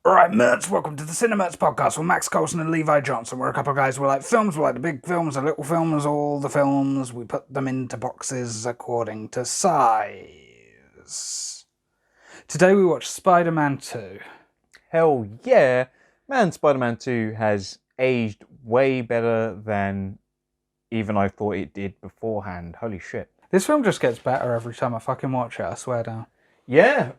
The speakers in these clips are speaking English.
Alright, Merts, welcome to the CineMerts podcast with Max Coulson and Levi Johnson. We're a couple of guys who like films, we like the big films, the little films, all the films. We put them into boxes according to size. Today we watch Spider-Man 2. Hell yeah! Man, Spider-Man 2 has aged way better than even I thought it did beforehand. Holy shit. This film just gets better every time I fucking watch it, I swear down. Yeah,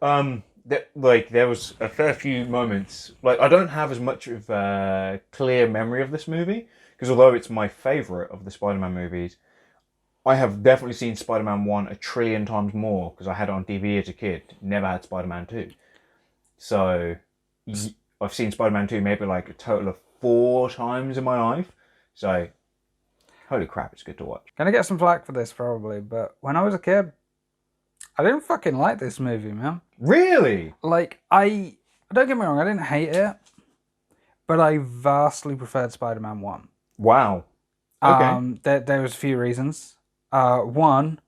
there was a fair few moments. I don't have as much of a clear memory of this movie, because although it's my favourite of the Spider-Man movies, I have definitely seen Spider-Man 1 a trillion times more, because I had it on DVD as a kid. Never had Spider-Man 2. So, I've seen Spider-Man 2 maybe like a total of 4 times in my life. So, holy crap, it's good to watch. Gonna get some flack for this probably, but when I was a kid, I didn't fucking like this movie, man. Really? I don't get me wrong, I didn't hate it, but I vastly preferred Spider-Man 1. Wow. Okay. There was a few reasons. One,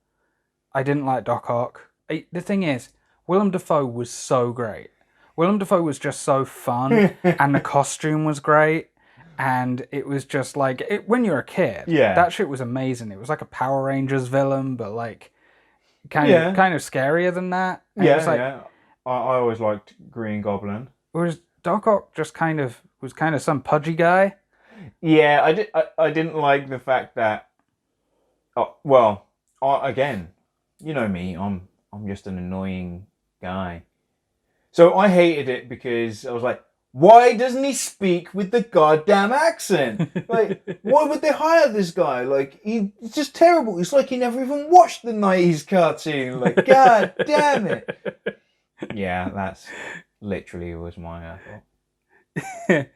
I didn't like Doc Ock. The thing is, Willem Dafoe was so great. Willem Dafoe was just so fun, and the costume was great, and it was just when you're a kid, that shit was amazing. It was like a Power Rangers villain, but kind of scarier than that. And I always liked Green Goblin. Whereas Doc Ock just was some pudgy guy. Yeah, I didn't like the fact that. Again, you know me. I'm just an annoying guy. So I hated it because I was like, why doesn't he speak with the goddamn accent? Why would they hire this guy? He's just terrible. It's like he never even watched the 90s cartoon. God damn it. Yeah, that's literally was my thought.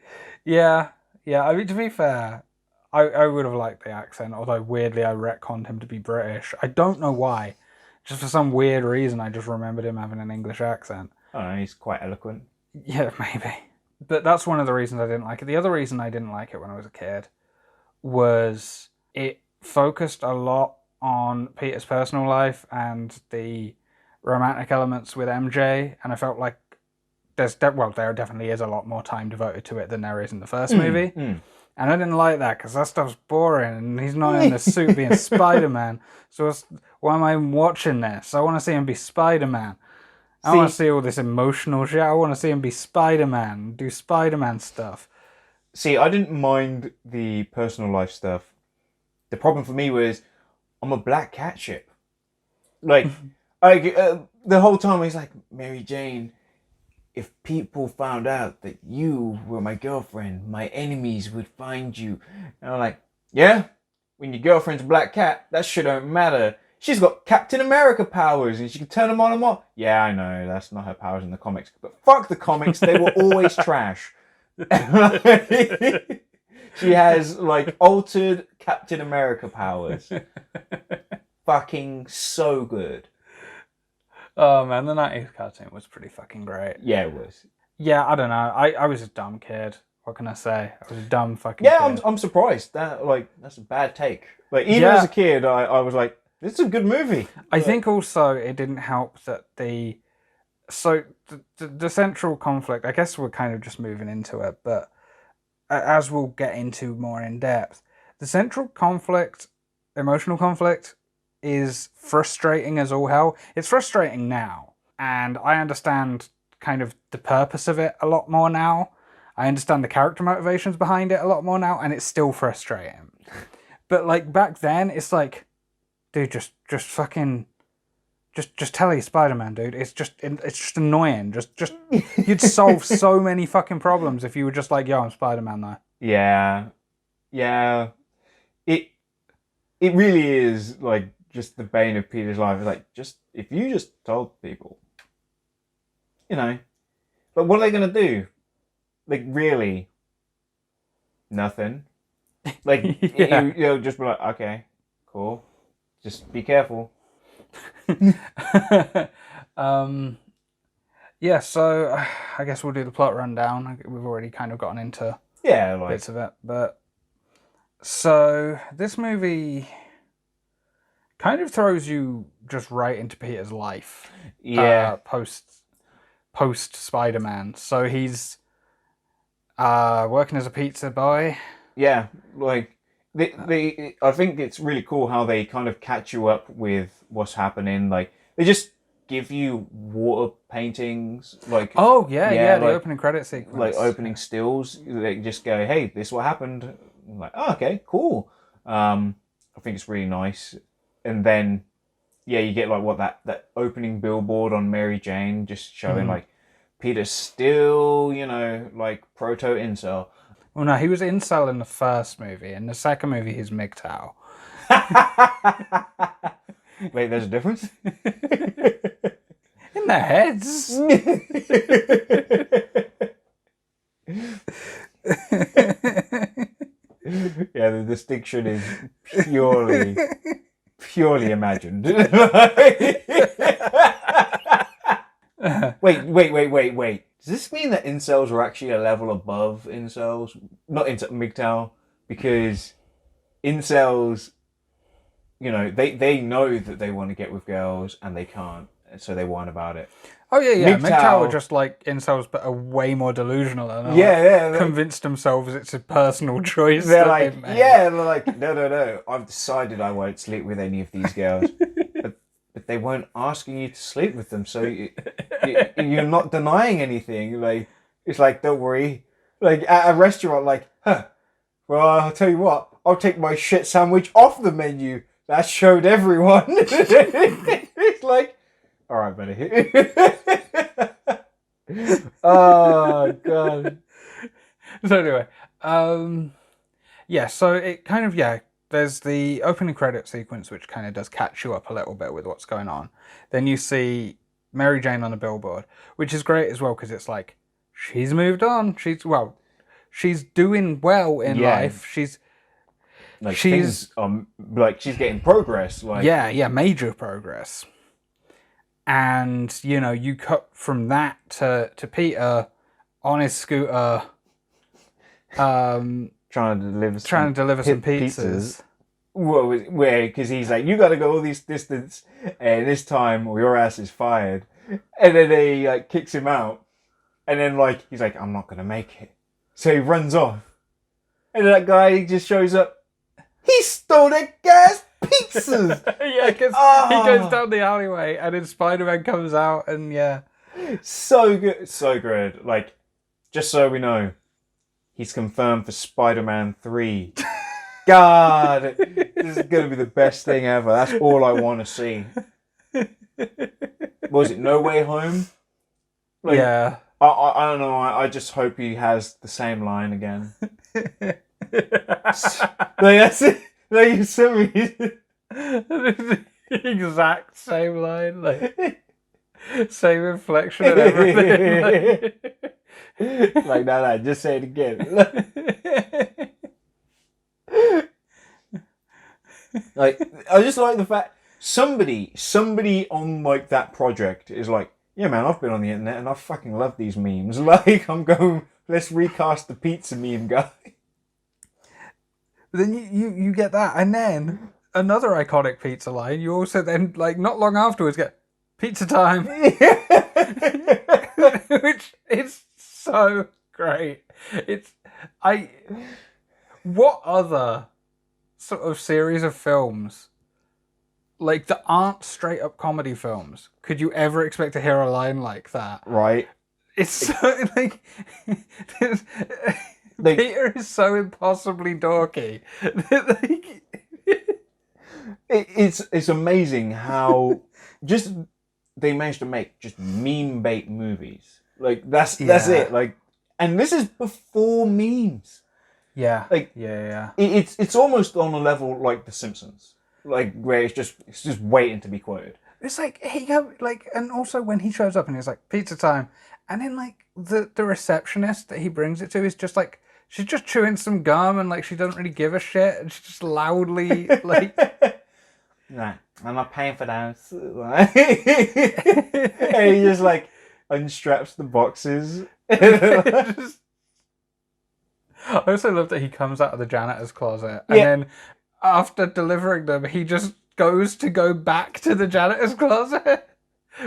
Yeah. I mean, to be fair, I would have liked the accent, although weirdly I retconned him to be British. I don't know why. Just for some weird reason, I just remembered him having an English accent. I don't know, he's quite eloquent. Yeah, maybe. But that's one of the reasons I didn't like it. The other reason I didn't like it when I was a kid was it focused a lot on Peter's personal life and the romantic elements with MJ, and I felt like there definitely is a lot more time devoted to it than there is in the first movie. And I didn't like that because that stuff's boring and he's not in the suit being Spider-Man. So why am I watching this? I want to see him be Spider-Man. I want to see all this emotional shit. I want to see him be Spider-Man, do Spider-Man stuff. See, I didn't mind the personal life stuff. The problem for me was I'm a black cat ship. The whole time he's like, Mary Jane, if people found out that you were my girlfriend, my enemies would find you. And I'm like, yeah? When your girlfriend's a black cat, that shit don't matter. She's got Captain America powers and she can turn them on and off. Yeah, I know, that's not her powers in the comics. But fuck the comics, they were always trash. She has, altered Captain America powers. Fucking so good. Oh man, the 90s cartoon was pretty fucking great. Yeah, it was. Yeah, I don't know. I was a dumb kid. What can I say? I was a dumb fucking kid. Yeah, I'm surprised. That's a bad take. Even as a kid, I was like, this is a good movie. I think also it didn't help that the central conflict, I guess we're kind of just moving into it, but as we'll get into more in depth, the central conflict, emotional conflict, is frustrating as all hell. It's frustrating now, and I understand kind of the purpose of it a lot more now. I understand the character motivations behind it a lot more now, and it's still frustrating. But back then, it's like, dude, just fucking, just tell you Spider-Man, dude. It's just annoying. Just you'd solve so many fucking problems if you were just like, yo, I'm Spider-Man though. Yeah. It really is just the bane of Peter's life. If you just told people, but what are they gonna do? Really, nothing. You'll just be like, okay, cool. Just be careful. Yeah, so I guess we'll do the plot rundown. We've already kind of gotten into bits of it, but so this movie kind of throws you just right into Peter's life. Yeah. Post Spider-Man. So he's Working as a pizza boy. Yeah, like I think it's really cool how they kind of catch you up with what's happening. Like they just give you water paintings, like Oh yeah, yeah, yeah, the opening credit like sequence. opening stills. They just go, "Hey, this is what happened." I'm like, oh, okay, cool. I think it's really nice. And then yeah, you get like what that opening billboard on Mary Jane, just showing Mhm. like Peter's still, like proto incel. Well, no, he was incel in the first movie. In the second movie, he's MGTOW. Wait, there's a difference? In their heads. Yeah, the distinction is purely imagined. Wait. Does this mean that incels are actually a level above incels? Not MGTOW, because incels, they know that they want to get with girls and they can't, so they whine about it. Oh yeah. MGTOW are MGTOW, just like incels, but are way more delusional and are yeah, convinced themselves it's a personal choice. they're that like, they've made. yeah, they're like, no, I've decided I won't sleep with any of these girls, but they weren't asking you to sleep with them, so you're not denying anything. Like it's like, don't worry. Like at a restaurant, like, well, I'll tell you what, I'll take my shit sandwich off the menu. That showed everyone. It's like, all right, buddy. Oh god. So anyway, yeah. So it kind of There's the opening credit sequence, which kind of does catch you up a little bit with what's going on. Then you see Mary Jane on a billboard, which is great as well because it's like she's moved on. She's doing well in Yeah. life. She's Things like she's getting progress. Like major progress. And you cut from that to Peter on his scooter, trying to deliver some pizzas. Well, where because he's like, you got to go all this distance, and this time, or your ass is fired. And then he like kicks him out, and then like he's like, I'm not gonna make it, so he runs off, and then that guy just shows up. He stole the guy's pizzas. Yeah, because he goes down the alleyway, and then Spider-Man comes out, and so good. Like, just so we know, he's confirmed for Spider-Man 3. God, this is gonna be the best thing ever. That's all I want to see. Was it No Way Home? Like, yeah. I don't know. I just hope he has the same line again. Like that's it. Like you sent me the exact same line, like same inflection and everything. Like no, just say it again. Like I just like the fact somebody on like that project is like, yeah man, I've been on the internet and I fucking love these memes. Like I'm going, let's recast the pizza meme guy. Then you get that, and then another iconic pizza line. You also then like not long afterwards get pizza time, which is so great. What other sort of series of films like that aren't straight up comedy films could you ever expect to hear a line like that? Right. It's so like Peter is so impossibly dorky. It's amazing how just they managed to make just meme bait movies. Like that's it. Like, and this is before memes. Yeah. Like yeah. It's almost on a level like The Simpsons. Like where it's just waiting to be quoted. It's like and also when he shows up and he's like pizza time, and then like the receptionist that he brings it to is just like she's just chewing some gum and like she doesn't really give a shit and she's just loudly like nah, I'm not paying for those. And he just like unstraps the boxes. I also love that he comes out of the janitor's closet and then after delivering them he just goes back to the janitor's closet.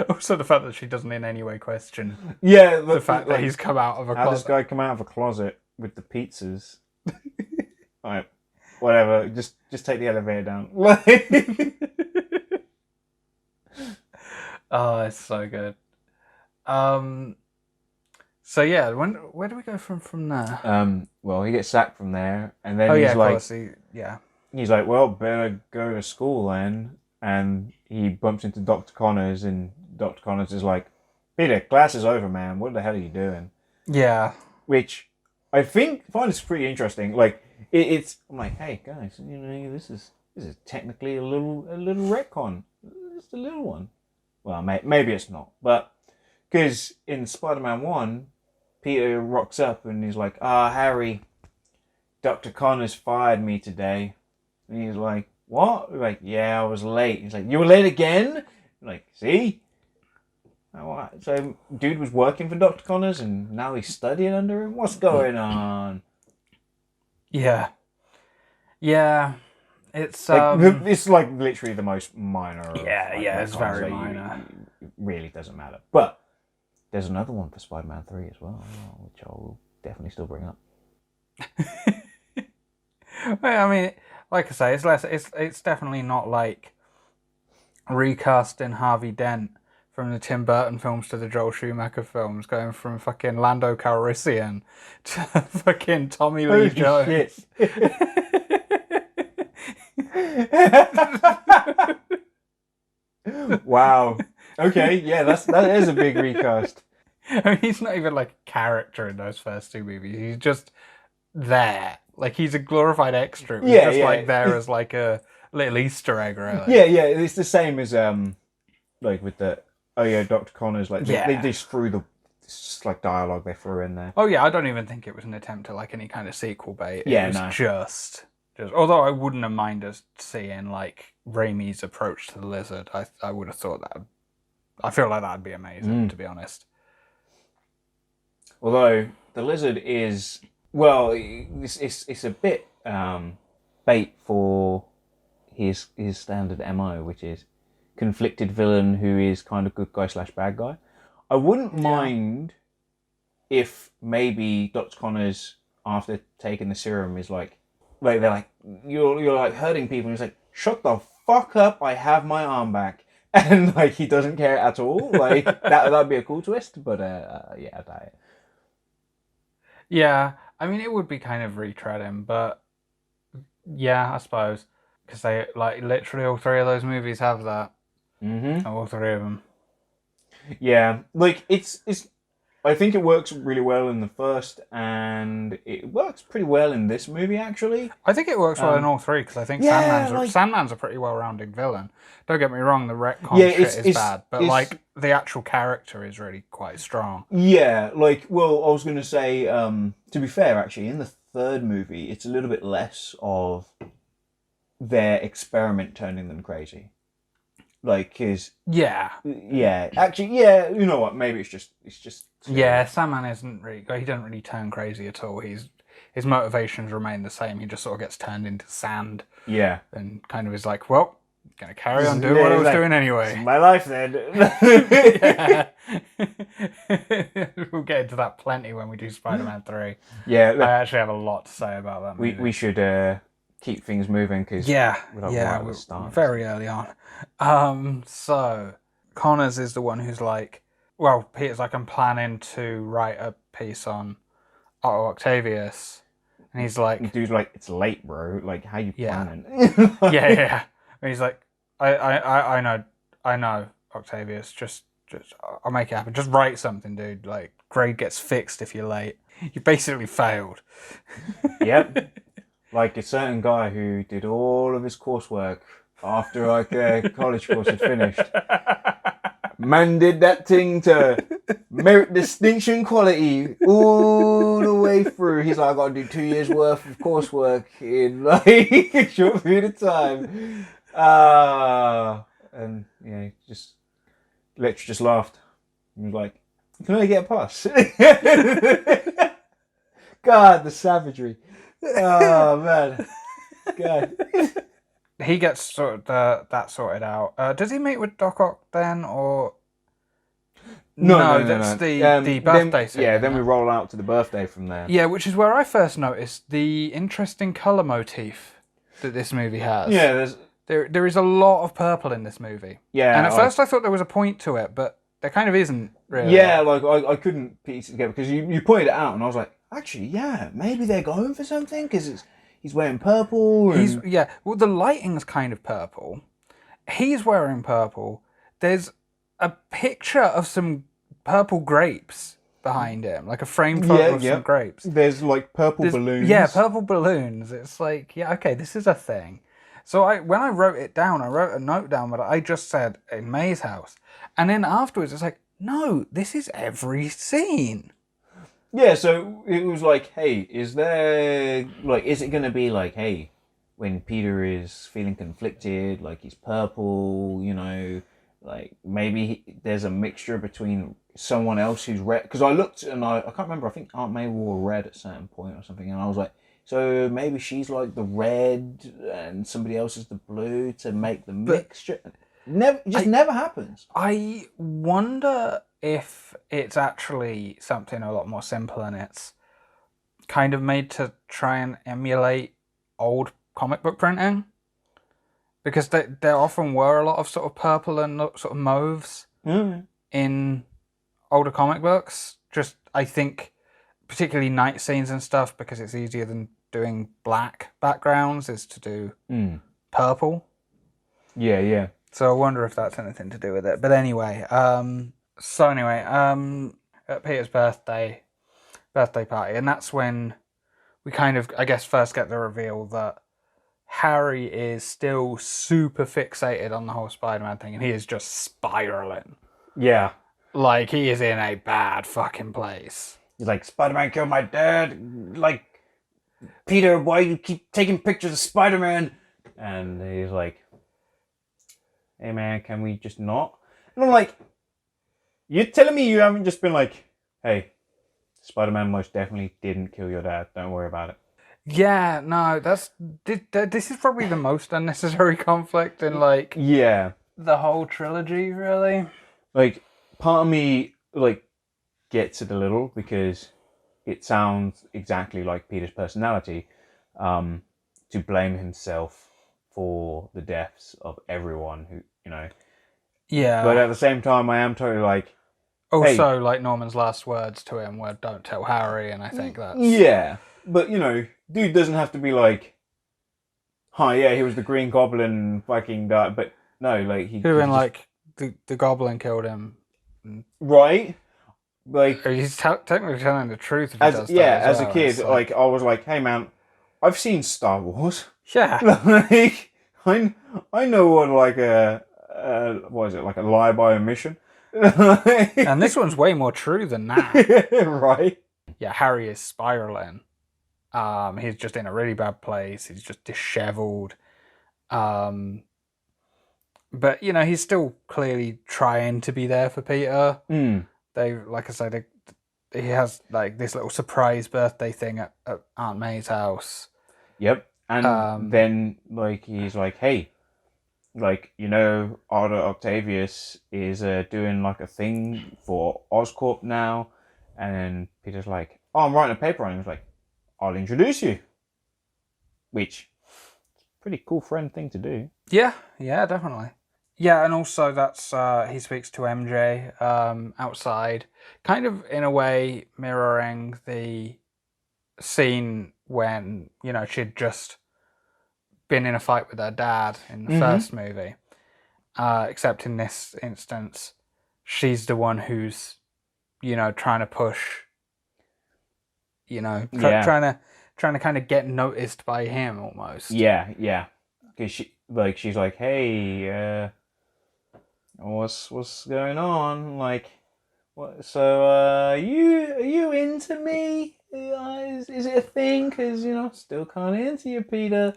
Also, the fact that she doesn't in any way question Yeah, the fact that he's come out of a how closet. this guy come out of a closet with the pizzas? Alright, whatever. Just take the elevator down. Oh, it's so good. So yeah, where do we go from there? Well, he gets sacked from there, and then Oh yeah, he's of like, course. he's like, well, better go to school then. And he bumps into Dr. Connors, and Dr. Connors is like, Peter, class is over, man. What the hell are you doing? Yeah. Which I find this pretty interesting. Like, it's I'm like, hey guys, this is technically a little retcon, just a little one. Well, maybe it's not, but because in Spider-Man 1, Peter rocks up and he's like, Harry, Dr. Connors fired me today. And he's like, what? We're like, yeah, I was late. He's like, you were late again? I'm like, see? So, dude was working for Dr. Connors and now he's studying under him? What's going on? Yeah. Yeah. It's it's like literally the most minor of, it's very minor. It really doesn't matter. But there's another one for Spider-Man 3 as well, which I will definitely still bring up. Well, I mean, like I say, it's definitely not like recasting Harvey Dent from the Tim Burton films to the Joel Schumacher films, going from fucking Lando Calrissian to fucking Tommy Lee Jones. Wow. Okay, yeah, that is a big recast. I mean, he's not even like a character in those first two movies. He's just there. Like, he's a glorified extra. He's like there as like a little Easter egg, really. Yeah. It's the same as like with the Dr. Connors. Like they just threw the like dialogue they threw in there. Oh yeah, I don't even think it was an attempt at like any kind of sequel bait. Yeah, it was just. Although I wouldn't have minded seeing like Raimi's approach to the lizard. I would have thought that. I feel like that'd be amazing, to be honest. Although the lizard is, well, it's a bit bait for his standard MO, which is conflicted villain who is kind of good guy / bad guy. I wouldn't mind if maybe Dr. Connors, after taking the serum, is like they're like, you're like hurting people, and he's like, shut the fuck up, I have my arm back. And like he doesn't care at all. Like that'd be a cool twist, but yeah, I doubt it. Yeah, I mean, it would be kind of retreading, but yeah, I suppose. Because they, like, literally all three of those movies have that. Mm-hmm. All three of them. Yeah, like, it's I think it works really well in the first, and it works pretty well in this movie, actually. I think it works well in all three, because I think Sandman's a pretty well-rounded villain. Don't get me wrong, the retcon shit is bad, but, like, the actual character is really quite strong. Yeah, like, well, I was going to say, to be fair, actually, in the third movie, it's a little bit less of their experiment turning them crazy. Like, his... Yeah. Yeah, actually, yeah, you know what, maybe it's just... Yeah, Sandman isn't really... He doesn't really turn crazy at all. His motivations remain the same. He just sort of gets turned into sand. Yeah. And kind of is like, well, I'm going to carry on doing what I was doing anyway. It's my life, then. Yeah. We'll get into that plenty when we do Spider-Man 3. Yeah. I actually have a lot to say about that movie. We should keep things moving, because we're very early on. So Connors is the one who's like, well, Peter's like, I'm planning to write a piece on Otto Octavius, and he's like, dude's like, it's late, bro. Like, how you planning? yeah. And he's like, I know, Octavius. Just I'll make it happen. Just write something, dude. Like, grade gets fixed if you're late. You basically failed. Yep. Like a certain guy who did all of his coursework after like a college course had finished. Man did that thing to merit distinction quality all the way through. He's like, I gotta do 2 years worth of coursework in like a short period of time. And yeah, lecturer just laughed. He was like, can I get a pass? God, the savagery. Oh man. God. He gets that sorted out. Does he meet with Doc Ock then, or No. That's the birthday scene. Yeah, then isn't we it? roll out to the birthday from there. Yeah, which is where I first noticed the interesting color motif that this movie has. Yeah, There is a lot of purple in this movie. yeah. And at first I thought there was a point to it, but there kind of isn't really. Yeah, like I couldn't piece it together because you pointed it out, and I was like, actually, yeah, maybe they're going for something because he's wearing purple. And... Well, the lighting's kind of purple. He's wearing purple. There's a picture of some purple grapes behind him, like a framed photo of some grapes. There's like purple balloons. Yeah, purple balloons. It's like, yeah, okay, this is a thing. So when I wrote it down, I wrote a note down, but I just said in May's house. And then afterwards, it's like, no, this is every scene. Yeah, so it was like, hey, is it going to be like, hey, when Peter is feeling conflicted, like he's purple, like maybe there's a mixture between someone else who's red. Because I looked and I can't remember, I think Aunt May wore red at a certain point or something, and I was like, so maybe she's like the red and somebody else is the blue to make the mixture. Never happens. I wonder if it's actually something a lot more simple and it's kind of made to try and emulate old comic book printing. Because there often were a lot of sort of purple and sort of mauves in older comic books. Just, I think, particularly night scenes and stuff, because it's easier than doing black backgrounds, is to do purple. Yeah. So I wonder if that's anything to do with it. But anyway, at Peter's birthday party, and that's when we kind of, I guess, first get the reveal that Harry is still super fixated on the whole Spider-Man thing, and he is just spiraling. Yeah. Like, he is in a bad fucking place. He's like, Spider-Man killed my dad. Like, Peter, why do you keep taking pictures of Spider-Man? And he's like, hey man, can we just not? And I'm like, you're telling me you haven't just been like, hey, Spider-Man most definitely didn't kill your dad. Don't worry about it. Yeah, no, this is probably the most unnecessary conflict in, like, the whole trilogy, really. Like, part of me, like, gets it a little because it sounds exactly like Peter's personality, to blame himself for the deaths of everyone who, Yeah. But at the same time, I am totally like... Also, like, Norman's last words to him were, don't tell Harry, and I think that's... Yeah, but, dude doesn't have to be like, hi, yeah, he was the Green Goblin fucking died, but no, like... He could have been like, the Goblin killed him. Right? Like... He's technically telling the truth if he does that as well. a kid, like, I was like, hey man, I've seen Star Wars. Yeah. Like, I know what, like, what is it, like a lie by omission? And this one's way more true than that. Right? Yeah, Harry is spiraling. He's just in a really bad place. He's just disheveled. But, he's still clearly trying to be there for Peter. They, like I said, he has, like, this little surprise birthday thing at Aunt May's house. Yep. And then, like, he's like, hey, like, Arthur Octavius is doing, like, a thing for Oscorp now. And then Peter's like, oh, I'm writing a paper on him. He's like, I'll introduce you. Which, pretty cool friend thing to do. Yeah, definitely. Yeah, and also that's, he speaks to MJ outside, kind of in a way mirroring the scene when, she'd just been in a fight with her dad in the first movie. Except in this instance, she's the one who's, trying to push, trying to kind of get noticed by him almost. Yeah. Because she's like, hey, what's going on? Like, what? So, are you into me? Is it a thing? Because still kind of into you, Peter.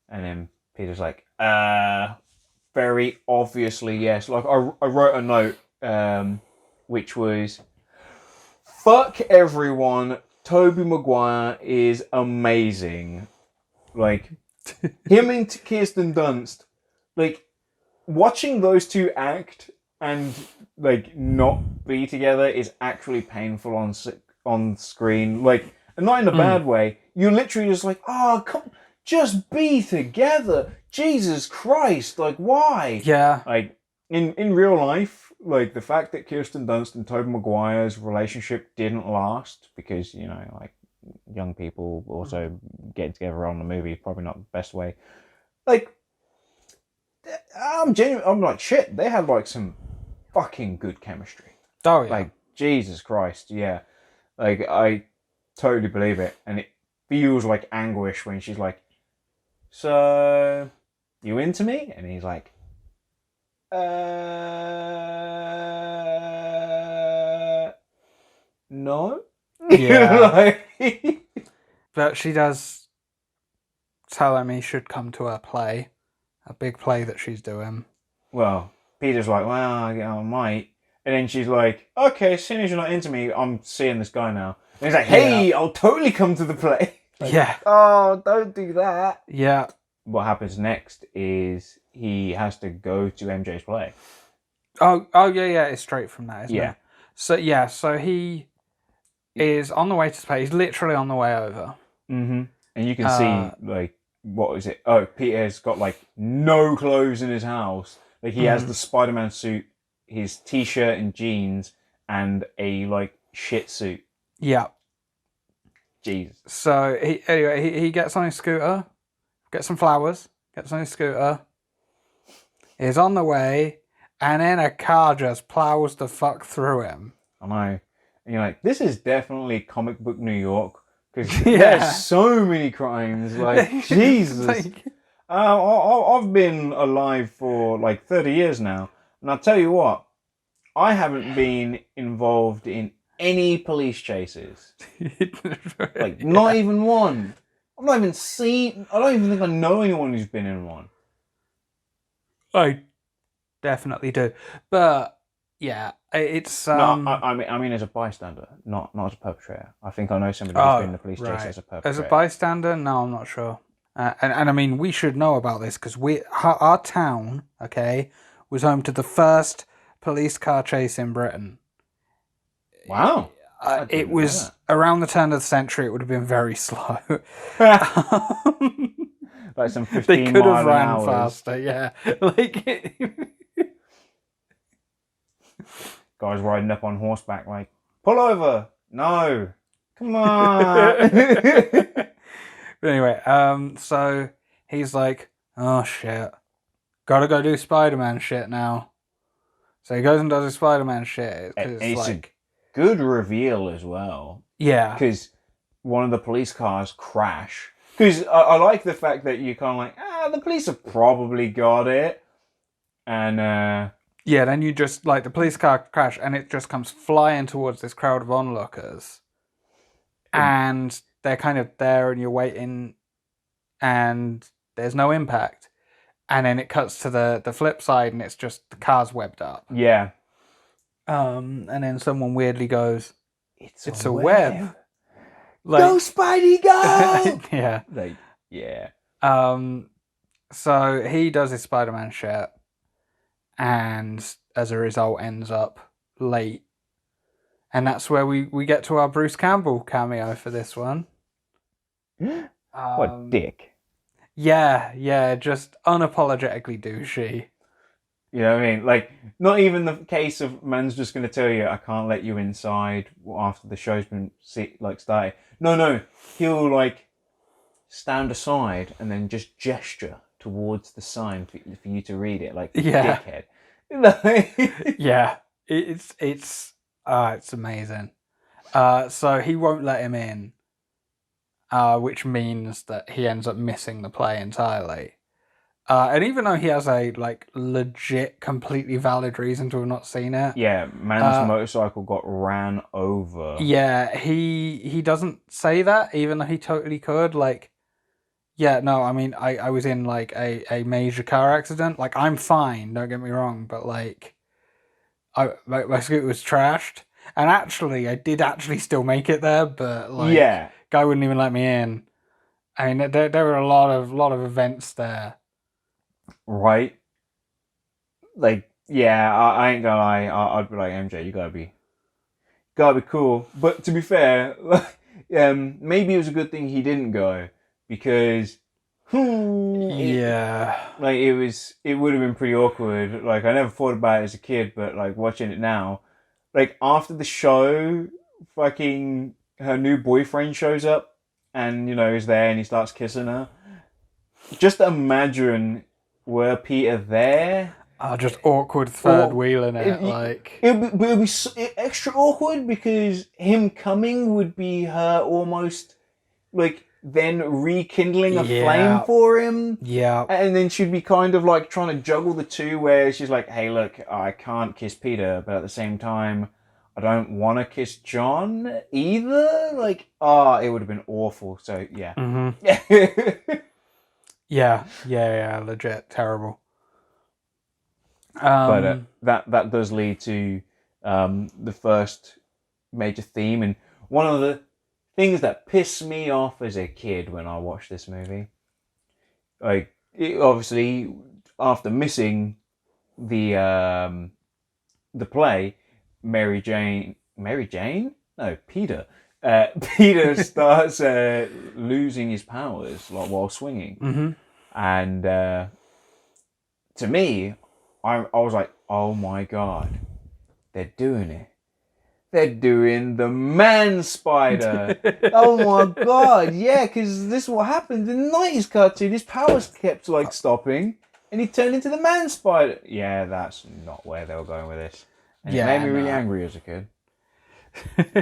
And then Peter's like, very obviously yes. Like, I wrote a note, which was, fuck everyone. Tobey Maguire is amazing. Like, him and Kirsten Dunst, like, watching those two act and like not be together is actually painful on screen. Like, and not in a bad way. You're literally just like, oh, come, just be together. Jesus Christ, like why? Yeah. Like in real life, like the fact that Kirsten Dunst and Tobey Maguire's relationship didn't last because like young people also getting together on the movie is probably not the best way. Like, I'm genuine. I'm like shit. They had like some fucking good chemistry. Oh yeah. Like Jesus Christ, yeah. Like I totally believe it, and it feels like anguish when she's like, "So, you into me?" And he's like, no." Yeah. Like, But she does tell him he should come to her play, a big play that she's doing. well, Peter's like, "Well, I might," and then she's like, "Okay, as soon as you're not into me, I'm seeing this guy now." And he's like, "Hey, I'll totally come to the play." Like, Yeah. oh, don't do that. Yeah. What happens next is he has to go to MJ's play. Oh yeah. It's straight from that, isn't it? So he is on the way to play. He's literally on the way over. Mm-hmm. And you can see, like, what is it? Oh, Peter's got, like, no clothes in his house. Like, he has the Spider-Man suit, his t-shirt and jeans, and a, like, shit suit. Yeah. Jesus. So he gets on his scooter, gets some flowers, gets on his scooter, is on the way, and then a car just plows the fuck through him. I know. And you're like, this is definitely comic book New York. Because Yeah. there's so many crimes. Like, Jesus. Like, I've been alive for like 30 years now. And I'll tell you what, I haven't been involved in any police chases. Like, not even one. I've not even seen, I don't even think I know anyone who's been in one. I definitely do. But, yeah, it's... No, I mean as a bystander, not as a perpetrator. I think I know somebody who's been in a police chase as a perpetrator. As a bystander? No, I'm not sure. And I mean, we should know about this because our town, okay, was home to the first police car chase in Britain. Wow. It was around the turn of the century. It would have been very slow. Like some 15 they could have ran hours. faster, yeah. Like guys riding up on horseback, like, pull over. No, come on. But anyway, so he's like, oh shit, gotta go do Spider-Man shit now. So he goes and does his Spider-Man shit. And it's like a good reveal as well. Yeah. Because one of the police cars crash. Because I like the fact that you're kind of like, the police have probably got it. And, yeah, then you just, like, the police car crash and it just comes flying towards this crowd of onlookers. And they're kind of there and you're waiting and there's no impact. And then it cuts to the flip side and it's just the car's webbed up. Yeah. And then someone weirdly goes, it's a web. web. Like, go, Spidey, go! Yeah. Like, yeah. So he does his Spider-Man shit and as a result ends up late. And that's where we get to our Bruce Campbell cameo for this one. What a dick. Yeah, just unapologetically douchey. You know what I mean? Like, not even the case of man's just going to tell you, I can't let you inside after the show's been started. No, he'll like stand aside and then just gesture towards the sign for you to read it, like dickhead. Yeah, it's amazing. So he won't let him in, which means that he ends up missing the play entirely. And even though he has a like legit, completely valid reason to have not seen it, yeah, man's motorcycle got ran over. Yeah, he doesn't say that, even though he totally could. Like, yeah, no, I mean, I was in like a major car accident. Like, I'm fine, don't get me wrong, but like, my scooter was trashed, and actually, I did actually still make it there, but like, guy wouldn't even let me in. I mean, there were a lot of events there. Right. Like, Yeah, I ain't gonna lie. I'd be like, MJ, you gotta be cool. But to be fair, maybe it was a good thing he didn't go because, Yeah. it would have been pretty awkward. Like I never thought about it as a kid, but like watching it now, like after the show, fucking her new boyfriend shows up, and is there, and he starts kissing her. Just imagine were Peter there, Oh, just awkward third or wheel in it. it, Like, it would be extra awkward because him coming would be her almost like then rekindling a flame yeah. for him. Yeah. And then she'd be kind of like trying to juggle the two where she's like, hey, look, I can't kiss Peter, but at the same time, I don't want to kiss John either. Like, it would have been awful. So, yeah. Mm-hmm. Yeah. Legit terrible. But that does lead to the first major theme. And one of the things that pissed me off as a kid when I watched this movie, like, obviously, after missing the play, Mary Jane? No, Peter. Peter starts losing his powers like while swinging, Mm-hmm. and to me, I was like, oh my god, they're doing it. They're doing the man spider. Oh my god, yeah, because this is what happened in the 90s cartoon. His powers kept like stopping, and he turned into the man spider. Yeah, that's not where they were going with this. And it made me really angry as a kid.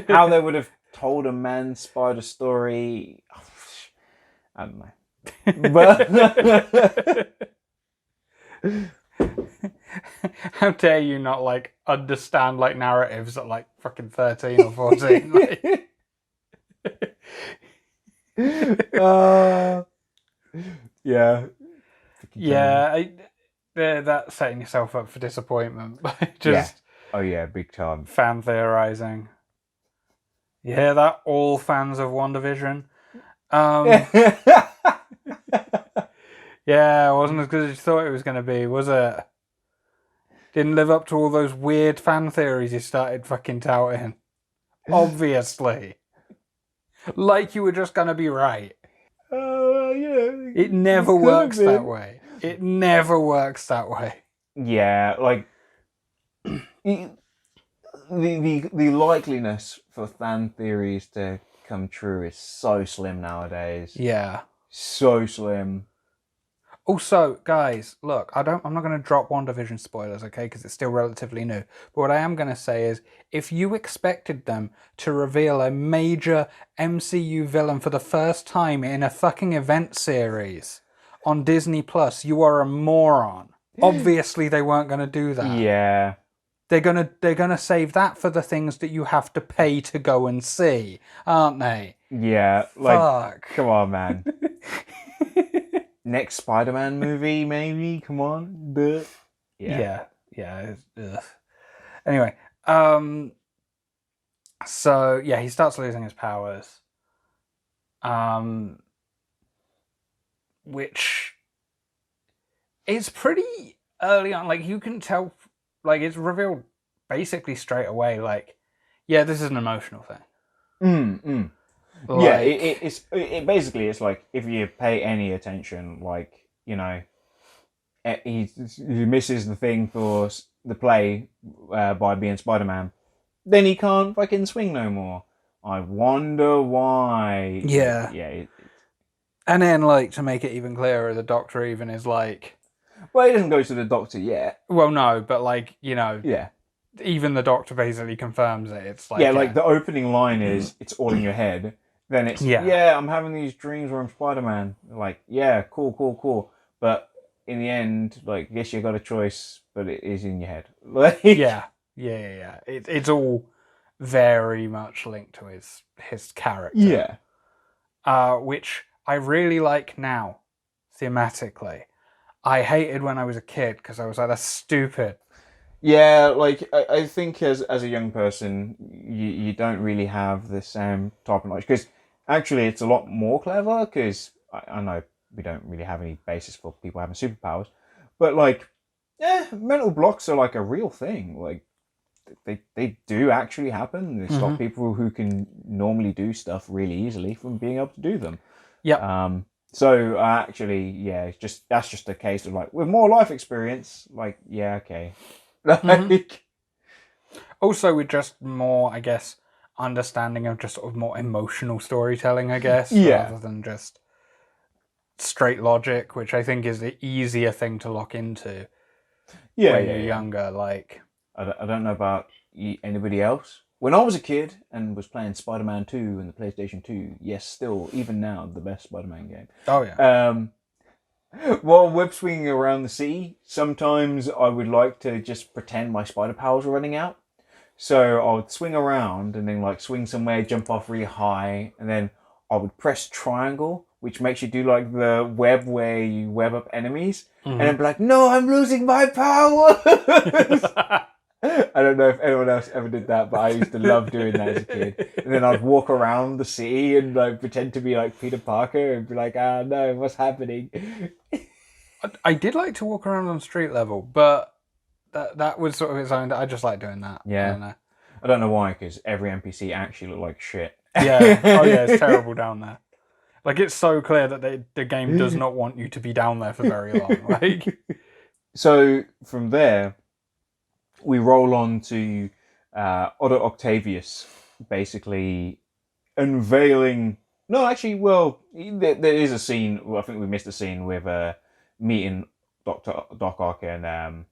How they would have told a man spider story, I don't know. But How dare you not like understand like narratives at like fucking 13 or 14? Like... yeah. Yeah, that's setting yourself up for disappointment. Just oh yeah, big time. fan theorizing. You hear that, all fans of WandaVision? Yeah, it wasn't as good as you thought it was going to be, was it? Didn't live up to all those weird fan theories you started fucking touting. Obviously. Like you were just going to be right. It never works that way. It never works that way. Yeah, like the likeliness for fan theories to come true is so slim nowadays. Yeah. So slim. Also, guys, look, I'm not going to drop WandaVision spoilers, okay, because it's still relatively new. But what I am going to say is, if you expected them to reveal a major MCU villain for the first time in a fucking event series on Disney Plus, you are a moron. Obviously, they weren't going to do that. Yeah. They're gonna save that for the things that you have to pay to go and see, aren't they? Yeah. Like, fuck. Come on, man. Next Spider-Man movie, maybe? Come on. Duh. Yeah. Anyway, so yeah, he starts losing his powers. Which is pretty early on. Like, you can tell, like, it's revealed basically straight away, like, yeah, this is an emotional thing. Like, yeah, it basically, it's like, if you pay any attention, like, he misses the thing for the play by being Spider-Man, then he can't fucking swing no more. I wonder why. Yeah. Yeah. And then, like, to make it even clearer, the Doctor even is like... Well, he doesn't go to the Doctor yet. Well, no, but, like, Yeah. Even the Doctor basically confirms it. It's like... Yeah, like, the opening line is, it's all in your head. Then it's, I'm having these dreams where I'm Spider-Man. Like, yeah, cool. But in the end, like, I guess you got a choice, but it is in your head. Like, Yeah. It's all very much linked to his character. Yeah. Which I really like now, thematically. I hated when I was a kid because I was like, that's stupid. Yeah, like, I think as a young person, you don't really have the same type of knowledge. Because actually, it's a lot more clever, because I know we don't really have any basis for people having superpowers. But, like, mental blocks are like a real thing. Like they do actually happen. They stop people who can normally do stuff really easily from being able to do them. Yep. So actually, yeah, that's just a case of like with more life experience. Like, yeah, okay. Like, Also, with just more, I guess, understanding of just sort of more emotional storytelling, I guess, Yeah. rather than just straight logic, which I think is the easier thing to lock into when you're younger. Like, I don't know about anybody else. When I was a kid and was playing Spider-Man 2 and the PlayStation 2, yes, still, even now, the best Spider-Man game. oh yeah, While web swinging around the city, sometimes I would like to just pretend my spider powers were running out. So I would swing around and then like swing somewhere, jump off really high, and then I would press triangle, which makes you do like the web where you web up enemies, and then be like, "No, I'm losing my powers." I don't know if anyone else ever did that, but I used to love doing that as a kid. And then I'd walk around the city and like pretend to be like Peter Parker and be like, "Ah, no, what's happening?" I did like to walk around on street level, but that was sort of its own. I just like doing that. Yeah. I don't know. I don't know why, because every NPC actually looked like shit. Yeah. Oh yeah, it's terrible down there. Like, it's so clear that the game does not want you to be down there for very long. Like, So from there, we roll on to Otto Octavius, basically unveiling. No, actually, well, there is a scene. Well, I think we missed a scene with meeting Doc Ock and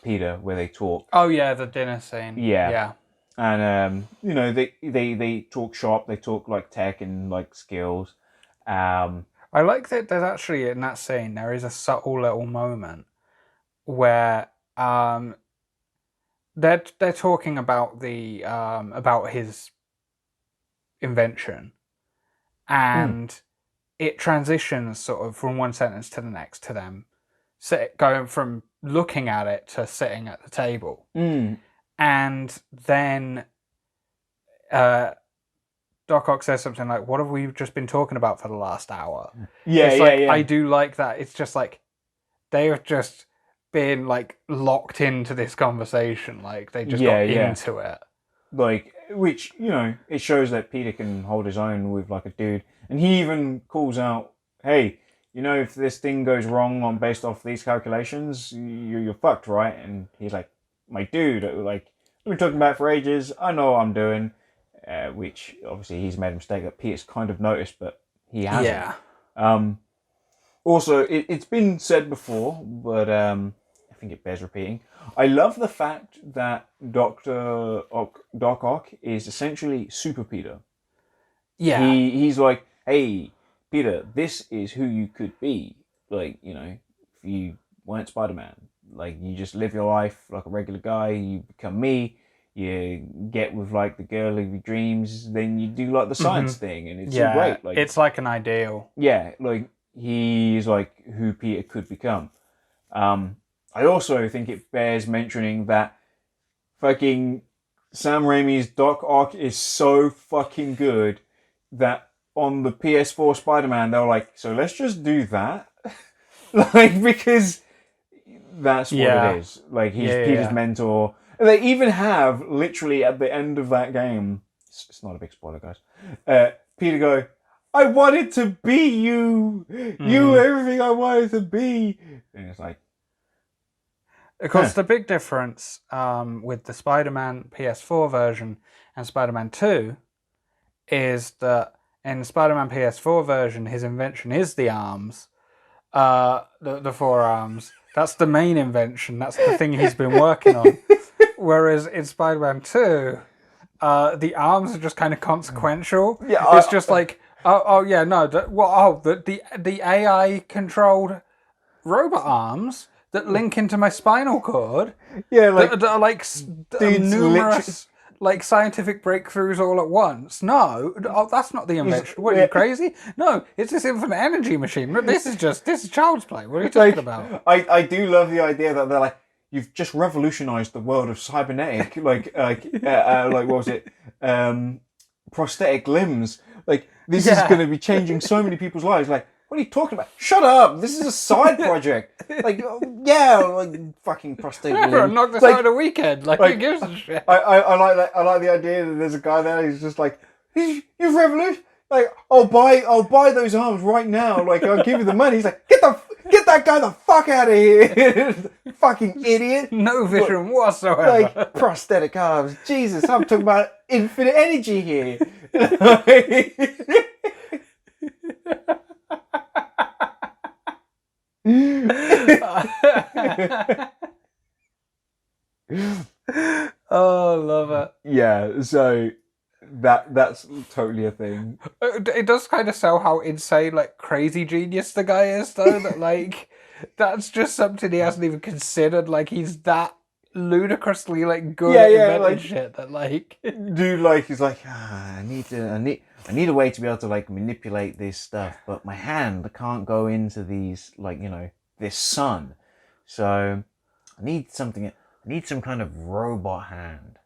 Peter, where they talk. oh yeah, the dinner scene. Yeah. And you know, they talk shop. They talk like tech and like skills. I like that there's actually, in that scene, there is a subtle little moment where they're talking about the about his invention, and it transitions sort of from one sentence to the next to them going from looking at it to sitting at the table. And then Doc Ock says something like, "What have we just been talking about for the last hour?" Yeah, it's yeah, like, yeah. I do like that. It's just like they have just been like locked into this conversation. Like, they just got into it. Like, which, you know, it shows that Peter can hold his own with like a dude. And he even calls out, "Hey, you know, if this thing goes wrong on based off these calculations, you're fucked, right?" And he's like, "My dude, like, we've been talking about it for ages. I know what I'm doing." Which obviously he's made a mistake that Peter's kind of noticed, but he hasn't. Yeah. Also, it's been said before, but I think it bears repeating. I love the fact that Doc Ock is essentially Super Peter. Yeah. He's like, "Hey, Peter, this is who you could be. Like, you know, if you weren't Spider-Man, like, you just live your life like a regular guy. You become me. You get with like the girl of your dreams. Then you do like the science thing, and it's great. Like, it's like an ideal. Yeah, like he's like who Peter could become. I also think it bears mentioning that fucking Sam Raimi's Doc Ock is so fucking good that on the PS4 Spider-Man, they were like, "So let's just do that." Like, because that's what it is. Like, he's Peter's mentor. They even have, literally at the end of that game, it's not a big spoiler, guys, Peter go, "I wanted to be you. You everything I wanted to be." And it's like, of course, the big difference with the Spider-Man PS4 version and Spider-Man 2 is that in the Spider-Man PS4 version, his invention is the arms, the forearms. That's the main invention. That's the thing he's been working on. Whereas in Spider-Man 2, the arms are just kind of consequential. Yeah, it's just like, the AI controlled robot arms that link into my spinal cord. Yeah, like that are like numerous like scientific breakthroughs all at once. No, that's not the invention. What, are you crazy? No, it's this infinite energy machine. This is child's play. What are you talking about? I do love the idea that they're like, "You've just revolutionized the world of cybernetic, like what was it, prosthetic limbs. Like, this is going to be changing so many people's lives." Like, What are you talking about? Shut up! This is a side project. Like, yeah, like fucking prostate Whatever, limb. knock this Like, out of a weekend. Like, who gives a shit? I like that. I like the idea that there's a guy there who's just like, you've revolution. Like, I'll buy those arms right now. Like, I'll give you the money. He's like, get that guy the fuck out of here, fucking idiot. No vision whatsoever. Like prosthetic arms. Jesus, I'm talking about infinite energy here. Oh, love it. Yeah, so that's totally a thing. It does kind of sell how insane, like, crazy genius the guy is, though. That, like, that's just something he hasn't even considered. Like, he's that ludicrously, like, good at inventing like, shit that, like... Dude, like, he's like, I need a way to be able to, like, manipulate this stuff, but my hand can't go into these, like, you know, this sun. So I need some kind of robot hand.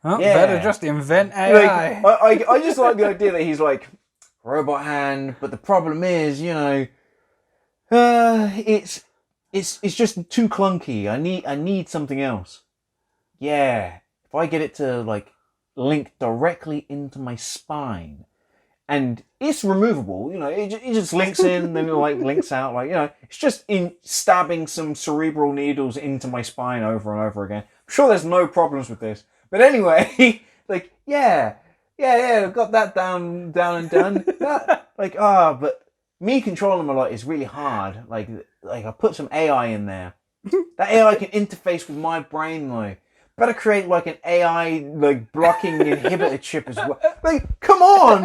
Oh, yeah. Better just invent AI. Like, I just like the idea that he's like, robot hand, but the problem is, you know, it's just too clunky. I need something else. Yeah. If I get it to, like, link directly into my spine, and it's removable, you know, it just links in, then it, like, links out, like, you know, it's just in stabbing some cerebral needles into my spine over and over again. I'm sure there's no problems with this. But anyway, like, yeah, I've got that down and done. But me controlling them a lot is really hard. Like I put some AI in there. That AI can interface with my brain, though. Better create, like, an AI, like, blocking inhibitor chip as well. Like, come on!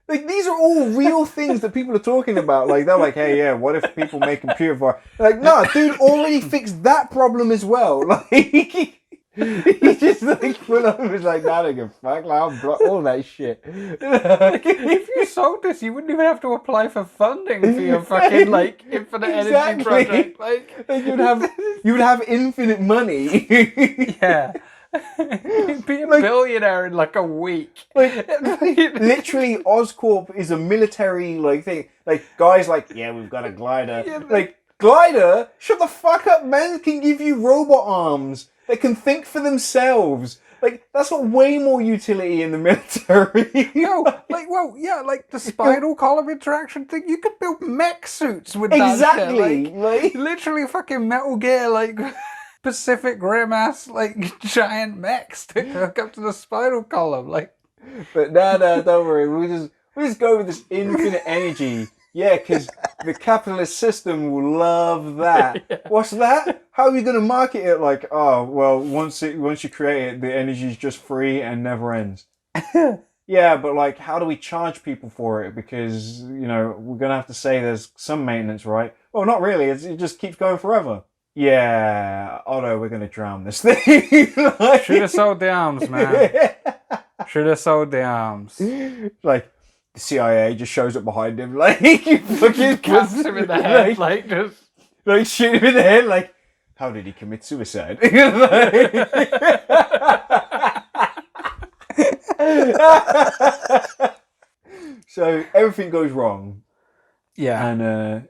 Like, these are all real things that people are talking about. Like, they're like, hey, yeah, what if people make computer virus? Like, no, dude already fixed that problem as well. Like, he just, like, put over, was like, nah, I don't give a fuck, like, I'll block all that shit. Like, if you sold this, you wouldn't even have to apply for funding for your fucking, like, infinite energy project. Like you would have infinite money. Yeah. You'd be a billionaire in, like, a week. Like, literally, Oscorp is a military, like, thing. Like, guys like, yeah, we've got a glider. Yeah, like, glider? Shut the fuck up, man. Can give you robot arms. They can think for themselves. Like, that's got way more utility in the military. No, like, well, yeah, like the spinal column interaction thing, you could build mech suits with that shit. Like, literally fucking Metal Gear, like, Pacific Rim ass, like, giant mechs to hook up to the spinal column, like. But no, don't worry. We'll just go with this infinite energy. Yeah, because the capitalist system will love that. Yeah. What's that? How are you going to market it? Like, oh, well, once you create it, the energy is just free and never ends. Yeah, but, like, how do we charge people for it? Because, you know, we're going to have to say there's some maintenance, right? Well, not really. It just keeps going forever. Yeah, Otto, we're going to drown this thing. Like, should have sold the arms, man. Should have sold the arms. Like, the CIA just shows up behind him, like, fucking caps him in the head, like, just like, shoot him in the head, like, how did he commit suicide? So everything goes wrong. Yeah. And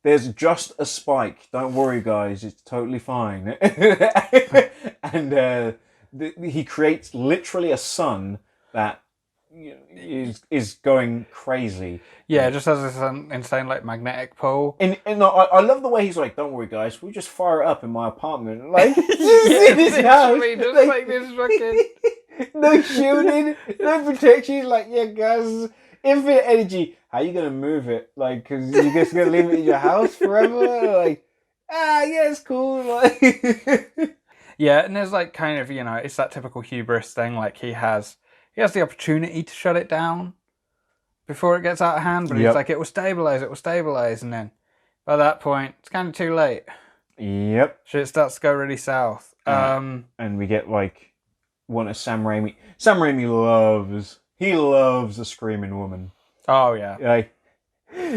there's just a spike. Don't worry, guys, it's totally fine. And he creates literally a sun that is going crazy. Yeah, just has this insane, like, magnetic pole. And I love the way he's like, don't worry, guys, we'll just fire it up in my apartment. Like, yeah, in his house. Just like this fucking... No shielding, no protection. He's like, yeah, guys, infinite energy. How are you going to move it? Like, because you're just going to leave it in your house forever? Like, yeah, it's cool. Like... Yeah, and there's, like, kind of, you know, it's that typical hubris thing. Like, he has the opportunity to shut it down before it gets out of hand, but he's like, it will stabilize, and then by that point, it's kind of too late. Yep. Shit starts to go really south. And we get, like, one of Sam Raimi. Sam Raimi loves a screaming woman. Oh, yeah. Like,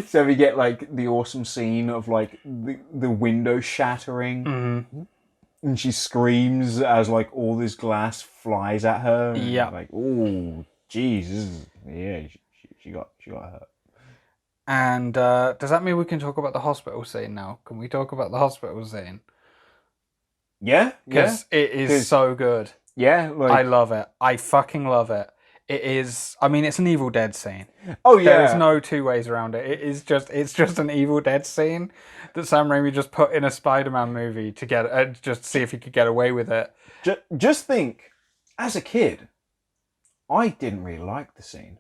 so we get, like, the awesome scene of, like, the window shattering. Mm-hmm. And she screams as, like, all this glass flies at her. Yeah. Like, oh, jeez. Yeah, she got hurt. And does that mean we can talk about the hospital scene now? Can we talk about the hospital scene? Yeah, yeah. Because it is 'Cause, so good. yeah, I like, love it. I fucking love it. It is. I mean, it's an Evil Dead scene. oh There is yeah, no two ways around it. It's just an Evil Dead scene that Sam Raimi just put in a Spider-Man movie to get just to see if he could get away with it. just think, as a kid, I didn't really like the scene.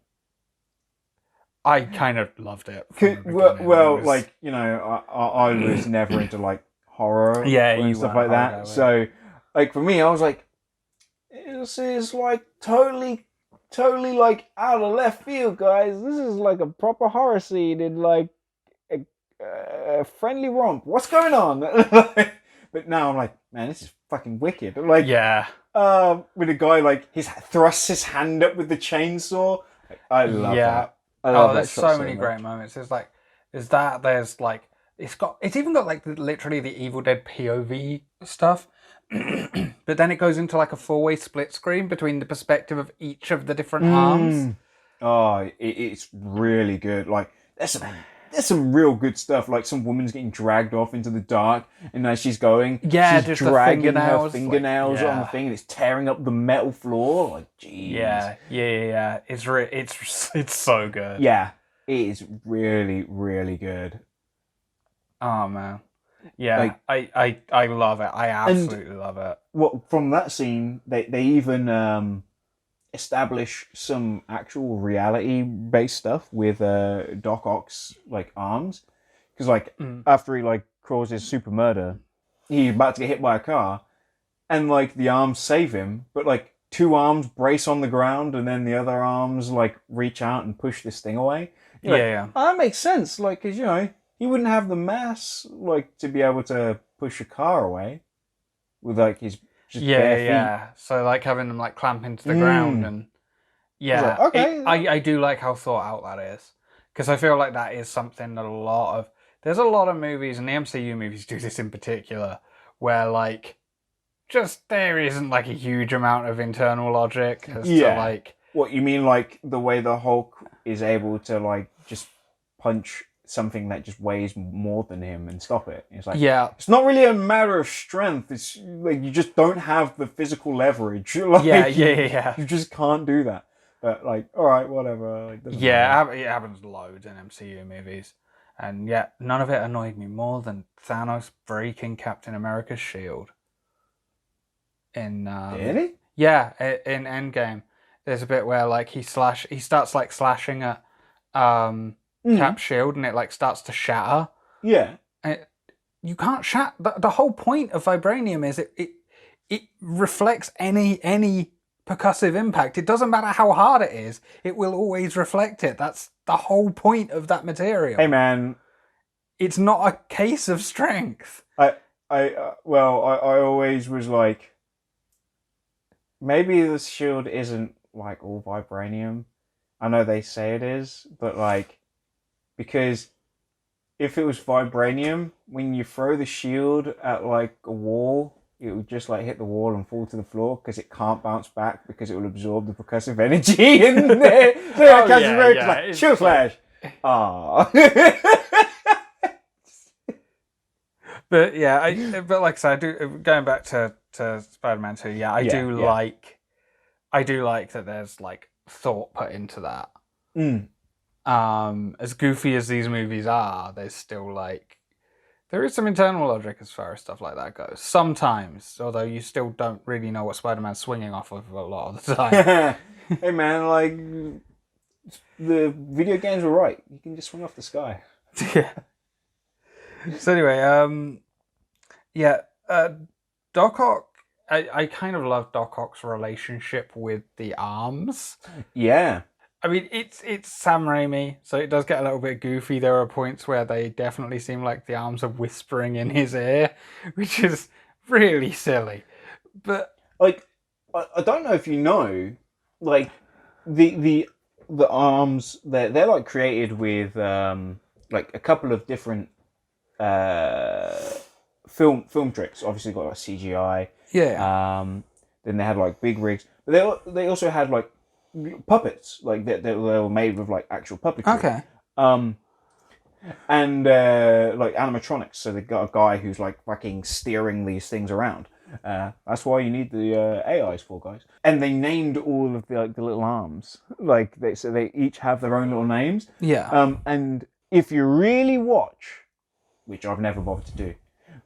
I kind of loved it from the Well, beginning. well, like, I was never into like horror Yeah, and you stuff weren't like a horror that. guy, So, like for me, I was like, this is like totally like out of left field, guys. This is like a proper horror scene in like a friendly romp. What's going on? But now I'm like, man, this is fucking wicked. Like, yeah, with a guy like thrusts his hand up with the chainsaw. Like, I love yeah. that. I love Oh, that there's shot so many much. great moments. There's like, there's that. There's like, it's even got like literally the Evil Dead POV stuff. But then it goes into like a four-way split screen between the perspective of each of the different arms. Oh, it's really good. Like there's some real good stuff. Like some woman's getting dragged off into the dark, and as she's going, Yeah, she's just the dragging her fingernails, fingernails like, on the yeah. thing, and it's tearing up the metal floor. Like, jeez. Yeah. It's so good. Yeah, it is really, really good. Oh man. Yeah, Like, I love it. I absolutely love it. what from that scene, they even establish some actual reality based stuff with Doc Ock's like arms, because like after he like causes super murder, he's about to get hit by a car, and like the arms save him, but like two arms brace on the ground, and then the other arms like reach out and push this thing away. You're like, Yeah. oh, that makes sense. Like, because he wouldn't have the mass like to be able to push a car away with like his just bare feet. Yeah. So like having them like clamp into the ground and like, okay. I do like how thought out that is, because I feel like that is something that there's a lot of movies, and the MCU movies do this in particular, where like just there isn't like a huge amount of internal logic as to like. What you mean, like the way the Hulk is able to like just punch something that just weighs more than him and stop it? It's like, it's not really a matter of strength. It's like you just don't have the physical leverage. Like, You just can't do that. But like, all right, whatever. Like, It happens loads in MCU movies, and yet none of it annoyed me more than Thanos breaking Captain America's shield. In really? Yeah, in Endgame, there's a bit where like he starts like slashing at Cap's shield, and it like starts to shatter. Yeah. You can't shatter. The whole point of vibranium is it reflects any percussive impact. It doesn't matter how hard it is; it will always reflect it. That's the whole point of that material. Hey man, it's not a case of strength. I always was like, maybe the shield isn't like all vibranium. I know they say it is, but like, because if it was vibranium, when you throw the shield at like a wall, it would just like hit the wall and fall to the floor because it can't bounce back because it will absorb the percussive energy in there. So like, shield flash. Ah. But yeah, but like I said, I do, going back to Spider-Man 2. Yeah, I do like that there's like thought put into that. As goofy as these movies are, there's still like there is some internal logic as far as stuff like that goes. Sometimes, although you still don't really know what Spider-Man's swinging off of a lot of the time. Hey man, like the video games were right. You can just swing off the sky. Yeah. So anyway, Doc Ock. I kind of love Doc Ock's relationship with the arms. Yeah. I mean, it's Sam Raimi, so it does get a little bit goofy. There are points where they definitely seem like the arms are whispering in his ear, which is really silly. But like, I don't know if you know, like the arms they're like created with like a couple of different film tricks. Obviously, got like CGI. Yeah. Then they had like big rigs, but they also had like puppets, like they were made with like actual puppetry. Okay. And like animatronics, so they've got a guy who's like fucking steering these things around. That's why you need the AIs for, guys. And they named all of the like the little arms, like so they each have their own little names. Yeah. And if you really watch, which I've never bothered to do,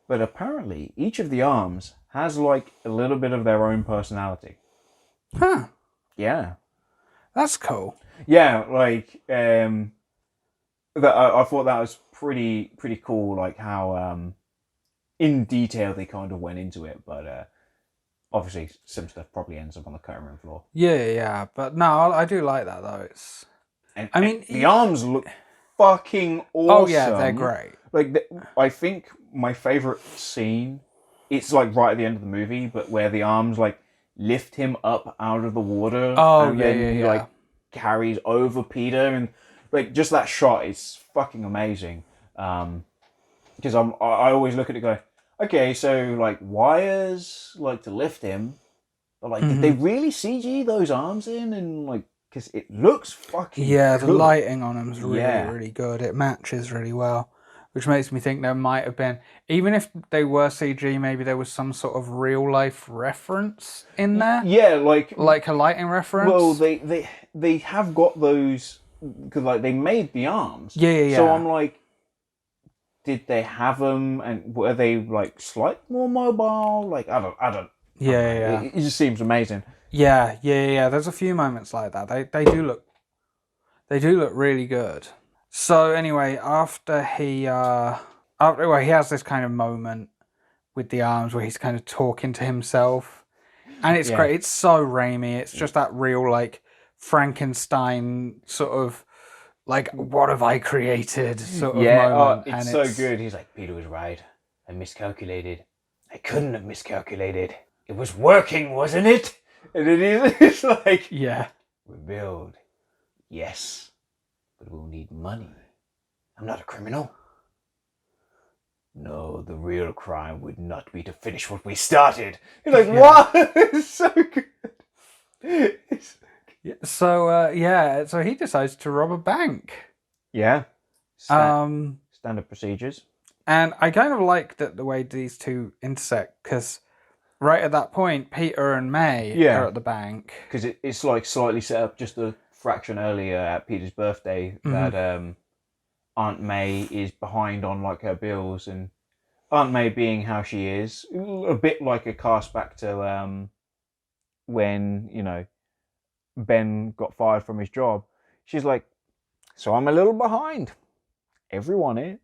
but apparently each of the arms has like a little bit of their own personality. Huh. Yeah. That's cool. Yeah, like that I thought that was pretty cool, like how in detail they kind of went into it, but obviously some stuff probably ends up on the cutting room floor. Yeah, but no, I do like that though. I mean, the arms look fucking awesome. Oh yeah, they're great. Like I think my favorite scene, it's like right at the end of the movie, but where the arms like lift him up out of the water. Oh and yeah, then he like carries over Peter, and like just that shot is fucking amazing. Because I always look at it going, okay, so like wires like to lift him, but like did they really CG those arms in, and like because it looks fucking the good. lighting on them is really good. It matches really well, which makes me think there might have been, even if they were CG, maybe there was some sort of real life reference in there. Yeah, like a lighting reference. Well, they have got those because like they made the arms. Yeah. So I'm like, did they have them, and were they like slightly more mobile? Like I don't. Yeah. It just seems amazing. Yeah. There's a few moments like that. They do look really good. So anyway, after he has this kind of moment with the arms where he's kind of talking to himself, and it's great. It's so Raimi. It's just that real like Frankenstein sort of like, what have I created sort of moment. It's and so good. He's like, Peter was right. I miscalculated. I couldn't have miscalculated. It was working, wasn't it? And it's like, rebuild. Yes, but we'll need money. I'm not a criminal. No, the real crime would not be to finish what we started. You're like, what? It's so good. So he decides to rob a bank. Yeah. Standard procedures. And I kind of like the way these two intersect, because right at that point, Peter and May are at the bank. Because it's like slightly set up just a fraction earlier at Peter's birthday that Aunt May is behind on like her bills, and Aunt May being how she is, a bit like a cast back to when, you know, Ben got fired from his job. She's like, so I'm a little behind. Everyone is.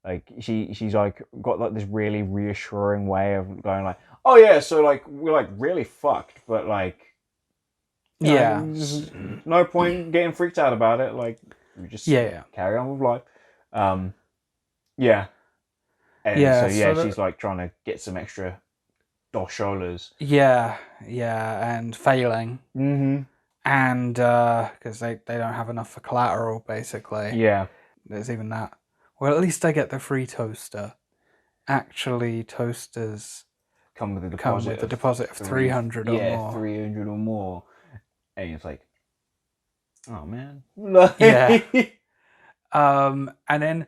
Like she's like got like this really reassuring way of going like, oh yeah, so like we're like really fucked, but like there's no point getting freaked out about it. Like we just carry on with life. And she's like trying to get some extra dosholas. And failing. And because they don't have enough for collateral, basically. There's even that. Well, at least I get the free toaster. Actually, toasters come with a deposit of 300 or more. Yeah, 300 or more. And it's like, oh man. And then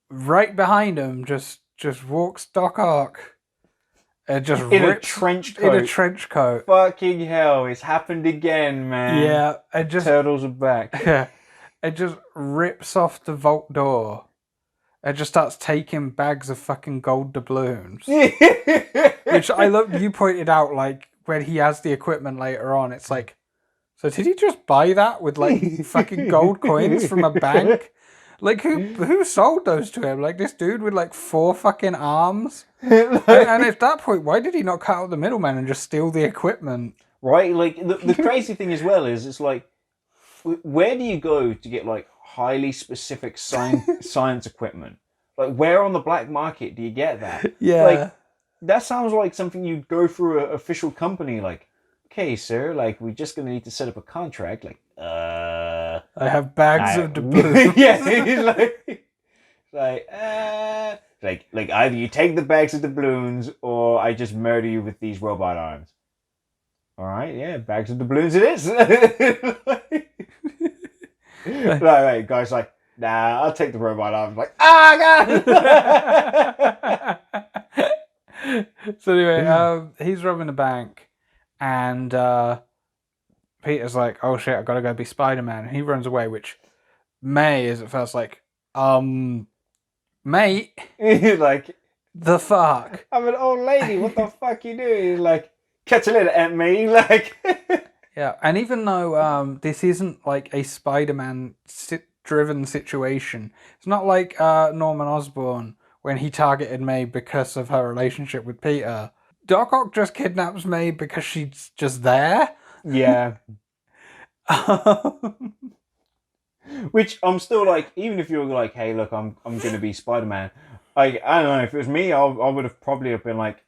right behind him just walks Doc Ock. Just in a trench coat. Fucking hell, it's happened again, man. Yeah, and just turtles are back. Yeah, it just rips off the vault door. It just starts taking bags of fucking gold doubloons. Which I love. You pointed out, like when he has the equipment later on, it's like, so did he just buy that with like fucking gold coins from a bank? Like who sold those to him? Like this dude with like 4 fucking arms. and at that point, why did he not cut out the middleman and just steal the equipment? Right, like the crazy thing as well is it's like, where do you go to get like highly specific science equipment? Like where on the black market do you get that? Yeah, like that sounds like something you'd go through an official company. Like, okay, sir, like we're just gonna need to set up a contract. Like, I have bags of doubloons. Like either you take the bags of doubloons or I just murder you with these robot arms. All right, yeah, bags of doubloons it is. Right, guys, like nah, I'll take the robot arms. Like, ah, God! So anyway, he's robbing a bank, and Peter's like, "Oh shit, I gotta go be Spider-Man." And he runs away, which May is at first like, mate, like, the fuck? I'm an old lady. What the fuck you doing? He's like, catch you later, Aunt May. Like, Yeah, and even though this isn't like a Spider-Man driven situation, it's not like Norman Osborn when he targeted May because of her relationship with Peter. Doc Ock just kidnaps May because she's just there. yeah. Which I'm still like, even if you're like, hey, look, I'm gonna be Spider-Man. Like, I don't know, if it was me, I would have probably been like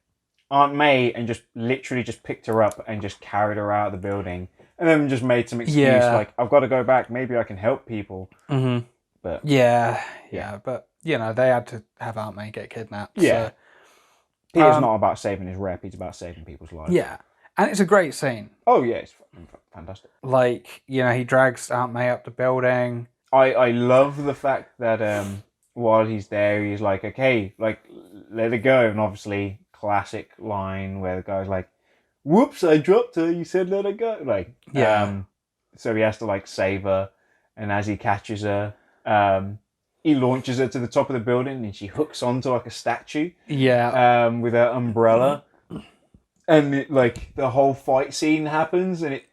Aunt May and just literally just picked her up and just carried her out of the building, and then just made some excuse like, I've got to go back. Maybe I can help people. Mm-hmm. But yeah, but you know they had to have Aunt May get kidnapped. Yeah. So. Peter's not about saving his rep. He's about saving people's lives. Yeah, and it's a great scene. Oh yeah, it's fantastic. Like, you know, he drags Aunt May up the building. I love the fact that while he's there, he's like, okay, like, let it go. And obviously, classic line where the guy's like, whoops, I dropped her. You said let her go. Like, so he has to like save her. And as he catches her, he launches her to the top of the building and she hooks onto like a statue. Yeah. With her umbrella. And it, like the whole fight scene happens, and it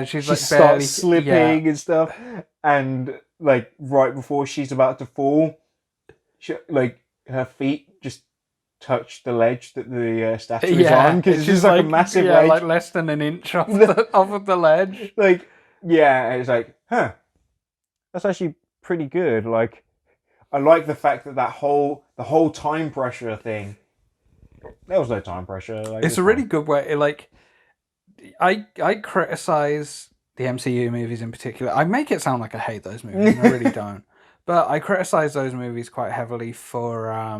she starts slipping and stuff, and like right before she's about to fall, like her feet just touch the ledge that the statue is on, because it's just like a massive ledge, like less than an inch off of the ledge. Like, and it's like, that's actually pretty good. Like, I like the fact that the whole time pressure thing. There was no time pressure. Like, it's a really good way. Like, I criticize the MCU movies in particular. I make it sound like I hate those movies. And I really don't. But I criticize those movies quite heavily for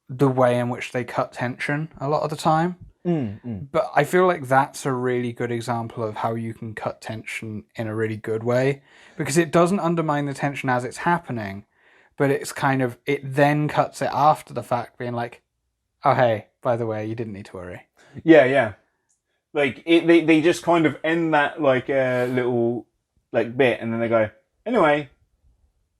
the way in which they cut tension a lot of the time. But I feel like that's a really good example of how you can cut tension in a really good way, because it doesn't undermine the tension as it's happening, but it's kind of, it then cuts it after the fact, being like, oh, hey, by the way, you didn't need to worry. Yeah. Like, they just kind of end that, like, little, like, bit, and then they go, anyway,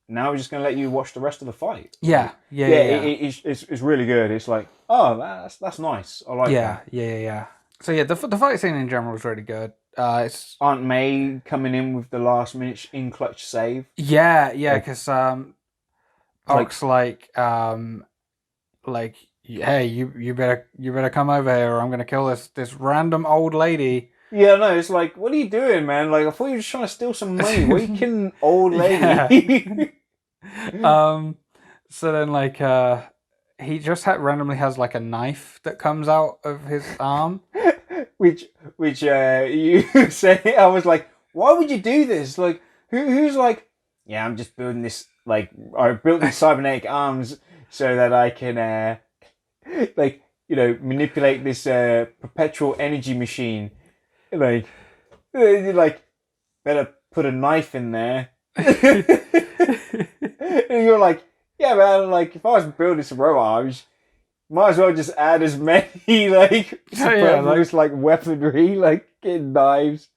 now we're just going to let you watch the rest of the fight. Yeah. It's really good. It's like, oh, that's nice. I like that. Yeah. So, yeah, the fight scene in general is really good. It's Aunt May coming in with the last minute in-clutch save. Yeah, because Ock's like, hey, you better come over here, or I'm gonna kill this random old lady. Yeah, no, it's like, what are you doing, man? Like, I thought you were just trying to steal some money. What are you killing an old lady? So then, like, he just randomly has like a knife that comes out of his arm. which you say, I was like, why would you do this? Like, who's like, yeah, I'm just building this, like, I built these cybernetic arms so that I can, like, you know, manipulate this perpetual energy machine. Like, better put a knife in there. And you're like, yeah, man, like, if I was building some robots, might as well just add as many, like, like weaponry, like, getting knives,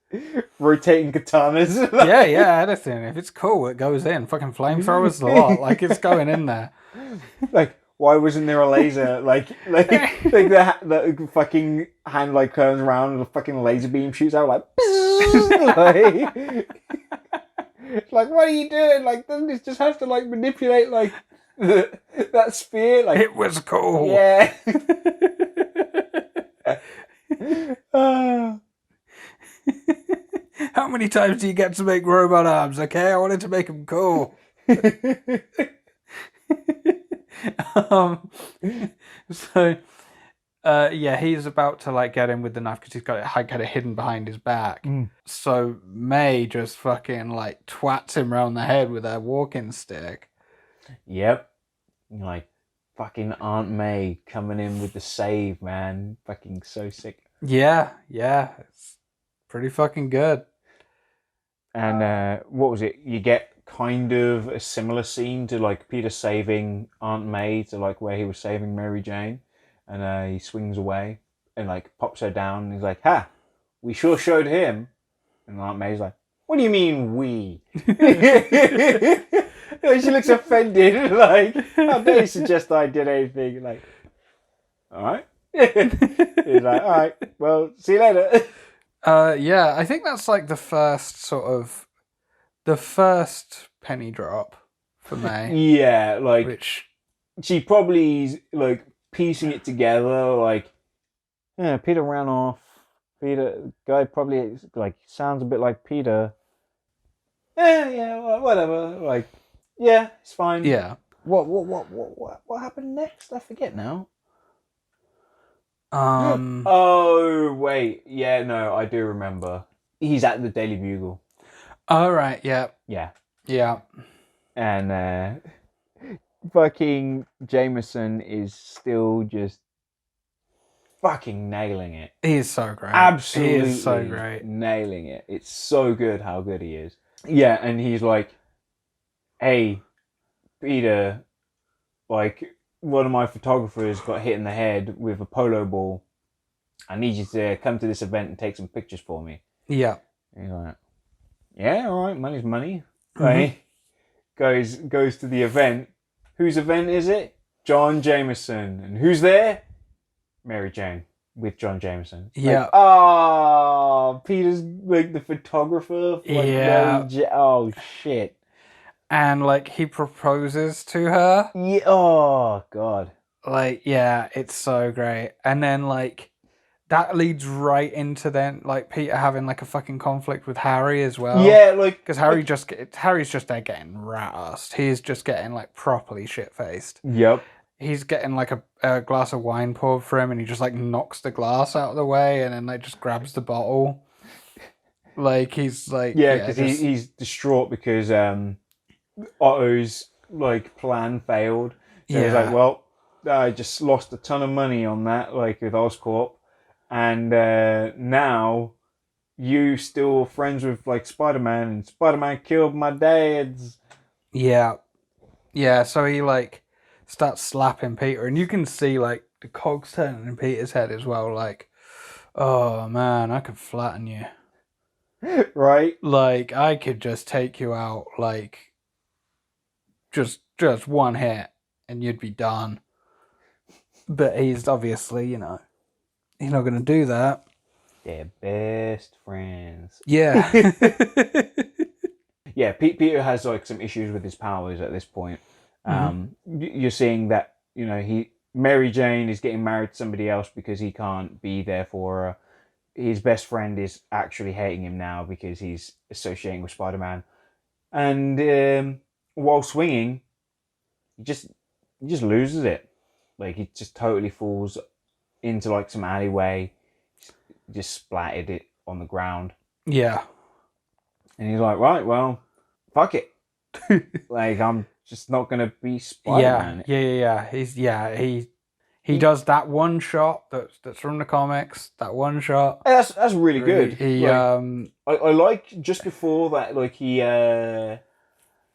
rotating katanas. yeah, anything. If it's cool, it goes in. Fucking flamethrowers a lot. Like, it's going in there. Like, why wasn't there a laser? Like the fucking hand like turns around and the fucking laser beam shoots out like. Like, what are you doing? Like, doesn't it just have to like manipulate like that sphere? Like, it was cool. Yeah. How many times do you get to make robot arms? Okay, I wanted to make them cool. He's about to like get him with the knife because he's got it hidden behind his back. So May just fucking like twats him round the head with her walking stick. Yep. Like, fucking Aunt May coming in with the save, man. Fucking so sick. Yeah, it's pretty fucking good. And what was it? You get kind of a similar scene to like Peter saving Aunt May, to like where he was saving Mary Jane, and he swings away and like pops her down. And he's like, "Ha, we sure showed him." And Aunt May's like, "What do you mean we?" She looks offended. Like, how dare you suggest I did anything? Like, all right. He's like, all right. Well, see you later. Yeah, I think that's like the first penny drop for me. Yeah, like Which, she probably like piecing it together. Like, yeah, Peter ran off. Peter guy probably like sounds a bit like Peter. Yeah, well, whatever. Like, yeah, it's fine. yeah. What happened next? I forget now. Um. Oh wait, yeah, no, I do remember. He's at the Daily Bugle. All right. Yeah. Yeah, Yeah. and fucking Jameson is still just fucking nailing it. He is so great. Absolutely, He is so great. nailing it. It's so good how good he is. Yeah, and he's like, "Hey, Peter, like one of my photographers got hit in the head with a polo ball. I need you to come to this event and take some pictures for me." Yeah. And he's like, "Yeah, all right, money's money." Mm-hmm. Right? Goes to the event. Whose event is it? John Jameson. And who's there? Mary Jane with John Jameson. Yeah. Like, Peter's like the photographer. For, like, Yeah. Oh shit. And like he proposes to her. Yeah. Oh god. Like, yeah, it's so great. And then like that leads right into then like Peter having like a fucking conflict with Harry as well. Yeah, like because Harry's just there getting rat-assed. He's just getting like properly shit-faced. Yep. He's getting like a glass of wine poured for him, and he just like knocks the glass out of the way, and then like just grabs the bottle. Like he's like because he's distraught because Otto's like plan failed. So he's like, well, I just lost a ton of money on that, like with Oscorp, and now you still friends with like Spider-Man, and Spider-Man killed my dad's. Yeah. So he like starts slapping Peter, and you can see like the cogs turning in Peter's head as well. Like, oh man, I could flatten you. Right? Like I could just take you out, like just one hit, and you'd be done. But he's obviously, he's not going to do that. They're best friends. Yeah. Yeah, Peter has like some issues with his powers at this point. You're seeing that, Mary Jane is getting married to somebody else because he can't be there for her. His best friend is actually hating him now because he's associating with Spider-Man. And while swinging, he just loses it. Like, he just totally falls into like some alleyway, just splattered it on the ground. Yeah. And he's like, right, well, fuck it. Like, I'm just not gonna be Spider-Man. Yeah. He does that one shot that's from the comics. That one shot. Hey, that's really good. I like just before that, like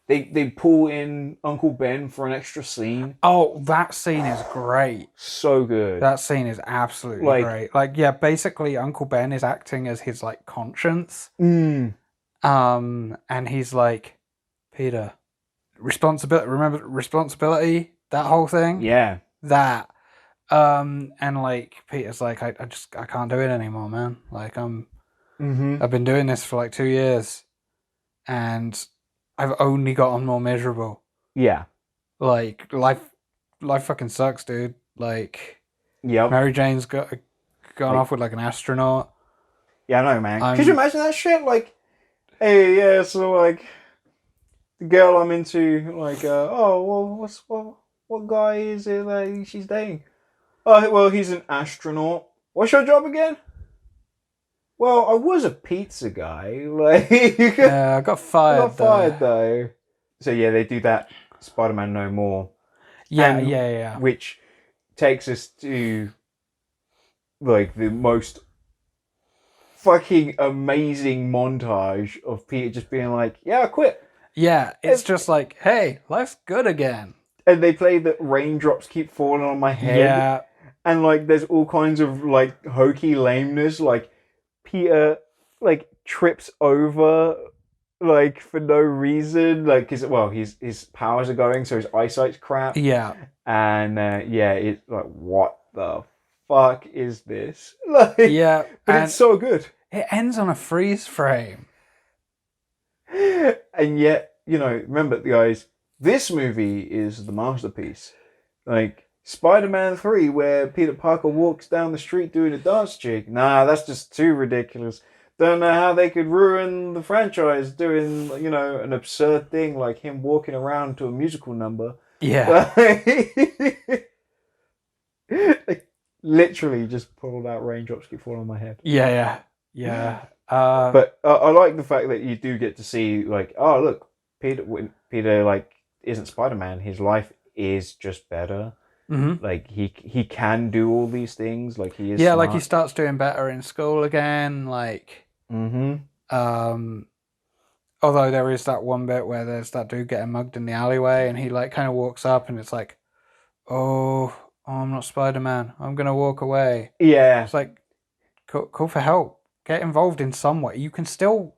they pull in Uncle Ben for an extra scene. Oh, that scene is great. So good. That scene is absolutely great. Like, yeah, basically Uncle Ben is acting as his like conscience. And he's like, Peter, responsibility. Remember responsibility? That whole thing. Yeah. That. And like Peter's like, I can't do it anymore, man. Like I've been doing this for like 2 years, and I've only gotten more miserable. Yeah. Like life fucking sucks, dude. Like, yep. Mary Jane's gone off with like an astronaut. Yeah, I know, man. Could you imagine that shit? Like, hey, yeah, so like the girl I'm into, like, what guy is it that she's dating? Oh, well, he's an astronaut. What's your job again? Well, I was a pizza guy. Like, I got fired. Though. So yeah, they do that. Spider-Man No More. Yeah. Which takes us to like the most fucking amazing montage of Peter just being like, "Yeah, I quit." Yeah, it's just like, hey, life's good again. And they play that raindrops keep falling on my head. Yeah. And like there's all kinds of like hokey lameness, like Peter like trips over like for no reason, like because his powers are going, so his eyesight's crap. Yeah. And it's like, what the fuck is this? Like, Yeah. but And it's so good. it ends on a freeze frame. And yet, remember, guys, this movie is the masterpiece. Like Spider-Man 3, where Peter Parker walks down the street doing a dance jig. Nah, that's just too ridiculous. Don't know how they could ruin the franchise doing, an absurd thing like him walking around to a musical number. Yeah. Like, literally just pulled out raindrops keep falling on my head. Yeah. But I like the fact that you do get to see, like, oh, look, Peter like, isn't Spider-Man. His life is just better. Mm-hmm. Like, he can do all these things. Like, he is Yeah, smart. like he starts doing better in school again, like... Although there is that one bit where there's that dude getting mugged in the alleyway, and he like kind of walks up, and it's like, oh, I'm not Spider-Man. I'm gonna walk away. Yeah, it's like, call for help. Get involved in some way. You can still.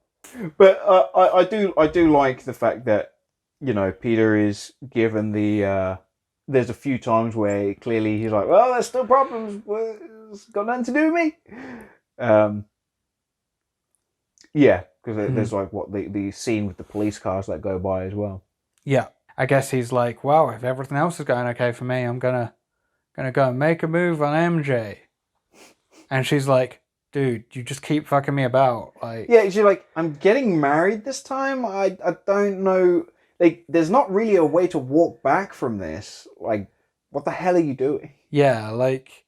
But I do like the fact that Peter is given the. There's a few times where clearly he's like, well, there's still problems. It's got nothing to do with me. Yeah, because there's like the scene with the police cars that go by as well. Yeah, I guess he's like, well, if everything else is going okay for me, I'm gonna go and make a move on MJ. And she's like, dude, you just keep fucking me about. Like, yeah, she's like, I'm getting married this time. I don't know. Like, there's not really a way to walk back from this. Like, what the hell are you doing? Yeah, like,